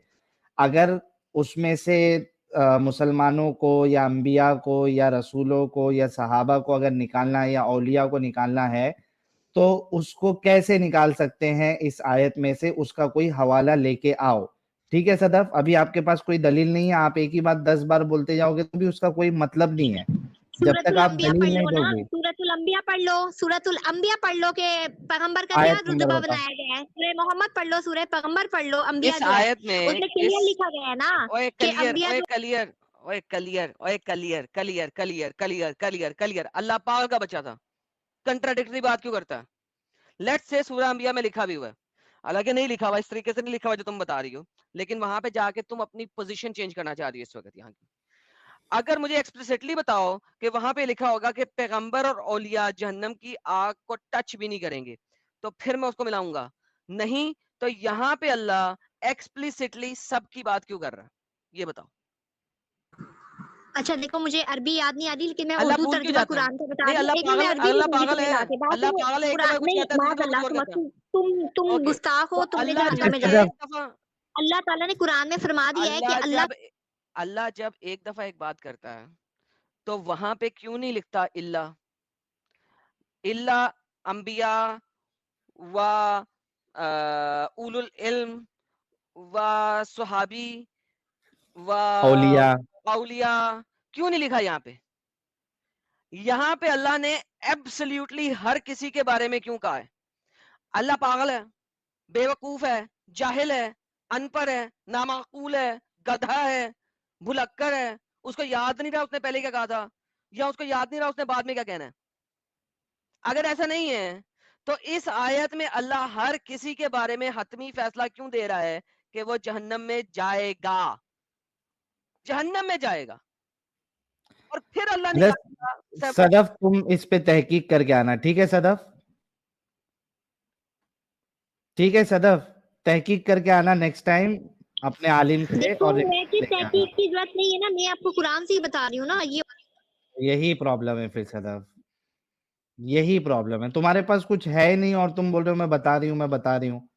अगर उसमें से मुसलमानों को या अंबिया को या रसूलों को या सहाबा को अगर निकालना है या औलिया को निकालना है, तो उसको कैसे निकाल सकते हैं इस आयत में से, उसका कोई हवाला लेके आओ। ठीक है सदफ, अभी आपके पास कोई दलील नहीं है, आप एक ही बात 10 बार बोलते जाओगे तो भी उसका कोई मतलब नहीं है, जब तक सूरतुल आप अंबिया दलील पढ़ नहीं लो ना, दोगे। सूरतुल अंबिया पढ़ लो, सूरतुल अंबिया पढ़ लो के पैगंबर का क्या आयत नंबर रुतबा बताओ। बनाया गया है। सूरह मोहम्मद पढ़ लो, सूरह पैगंबर पढ़ लो, अंबिया इस जो है आयत में उसमें इस क्लियर लिखा गया है ना ओए कि क्लियर अंबिया ओए जो क्लियर ओए क्लियर ओए clear clear clear clear clear clear अल्लाह पाक का बच्चा था, कंट्राडिक्टरी बात क्यों करता है? लेट्स से सूरह अंबिया में लिखा भी हुआ है, हालांकि नहीं लिखा हुआ, इस तरीके से नहीं लिखा हुआ जो तुम बता रही हो, लेकिन वहां पे जाके तुम अपनी पोजीशन चेंज करना चाह रही हो इस वक्त यहाँ की। अगर मुझे एक्सप्लिसिटली बताओ कि वहां पे लिखा होगा कि पैगंबर और औलिया जहन्नम की आग को टच भी नहीं करेंगे, तो फिर मैं उसको मिलाऊंगा, नहीं तो यहाँ पे अल्लाह एक्सप्लिसिटली सबकी बात क्यों कर रहा है, ये बताओ। अच्छा देखो, मुझे अरबी याद नहीं आ रही, लेकिन मैं अल्लाह उर्दू भूल क्यों तर्जुमा जाता है? कुरान का बता नहीं, रही हूँ। अल्लाह एक मिनट मैं पागल अरबी अल्लाह लिखूंगी पागल तुम्हें है, लाके, बात अल्लाह सुनो। पागल है, एक दफा कुरान कुछ नहीं, कहता है, दूसरी दफा माज़अल्लाह, कुछ और कहता है। तुम ओके, गुस्ताख हो, तो तुम मेरे अल्लाह जहन्नम जब में सदफ जाए। एक दफा अल्लाह ताला ने कुरान में फरमा दिया है कि अल्लाह जब एक दफा एक बात करता है तो वहां पे क्यों नहीं लिखता इल्ला इल्ला अंबिया व उलुल इल्म व सुहाबी व औलिया, औलिया, क्यों नहीं लिखा यहाँ पे? यहाँ पे अल्लाह ने एब्सोल्युटली हर किसी के बारे में क्यों कहा है? अल्लाह पागल है, बेवकूफ है, जाहिल है, अनपढ़ है, नामाकूल है, गधा है, भुलक्कर है, उसको याद नहीं रहा उसने पहले क्या कहा था, या उसको याद नहीं रहा उसने बाद में क्या कहना है? अगर ऐसा नहीं है तो इस आयत में अल्लाह हर किसी के बारे में हतमी फैसला क्यों दे रहा है कि वो जहन्नम में जाएगा, जहन्नम में जाएगा, और फिर अल्लाह निकालेगा सदफ तुम इस पे तहकीक करके आना, ठीक है सदफ, ठीक है सदफ, तहकीक करके आना नेक्स्ट टाइम अपने आलिम से देखो और वैसे लेके आना। तहकीक की जरूरत नहीं है ना, मैं आपको कुरान से ही बता रही हूँ ना। ये यही प्रॉब्लम है फिर सदफ, यही प्रॉब्लम है, तुम्हारे पास कुछ है ही नहीं और तुम बोल रहे हो मैं बता रही हूँ, मैं बता रही हूँ।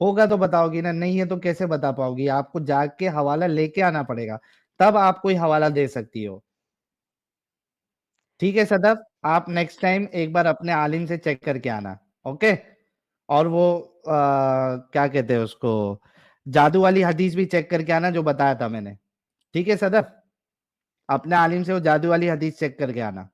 होगा तो बताओगी ना, नहीं है तो कैसे बता पाओगी? आपको जाके हवाला लेके आना पड़ेगा, तब आप कोई हवाला दे सकती हो। ठीक है सदफ, आप नेक्स्ट टाइम एक बार अपने आलिम से चेक करके आना, ओके? और वो क्या कहते हैं उसको, जादू वाली हदीस भी चेक करके आना जो बताया था मैंने, ठीक है सदफ? अपने आलिम से वो जादू वाली हदीस चेक करके आना।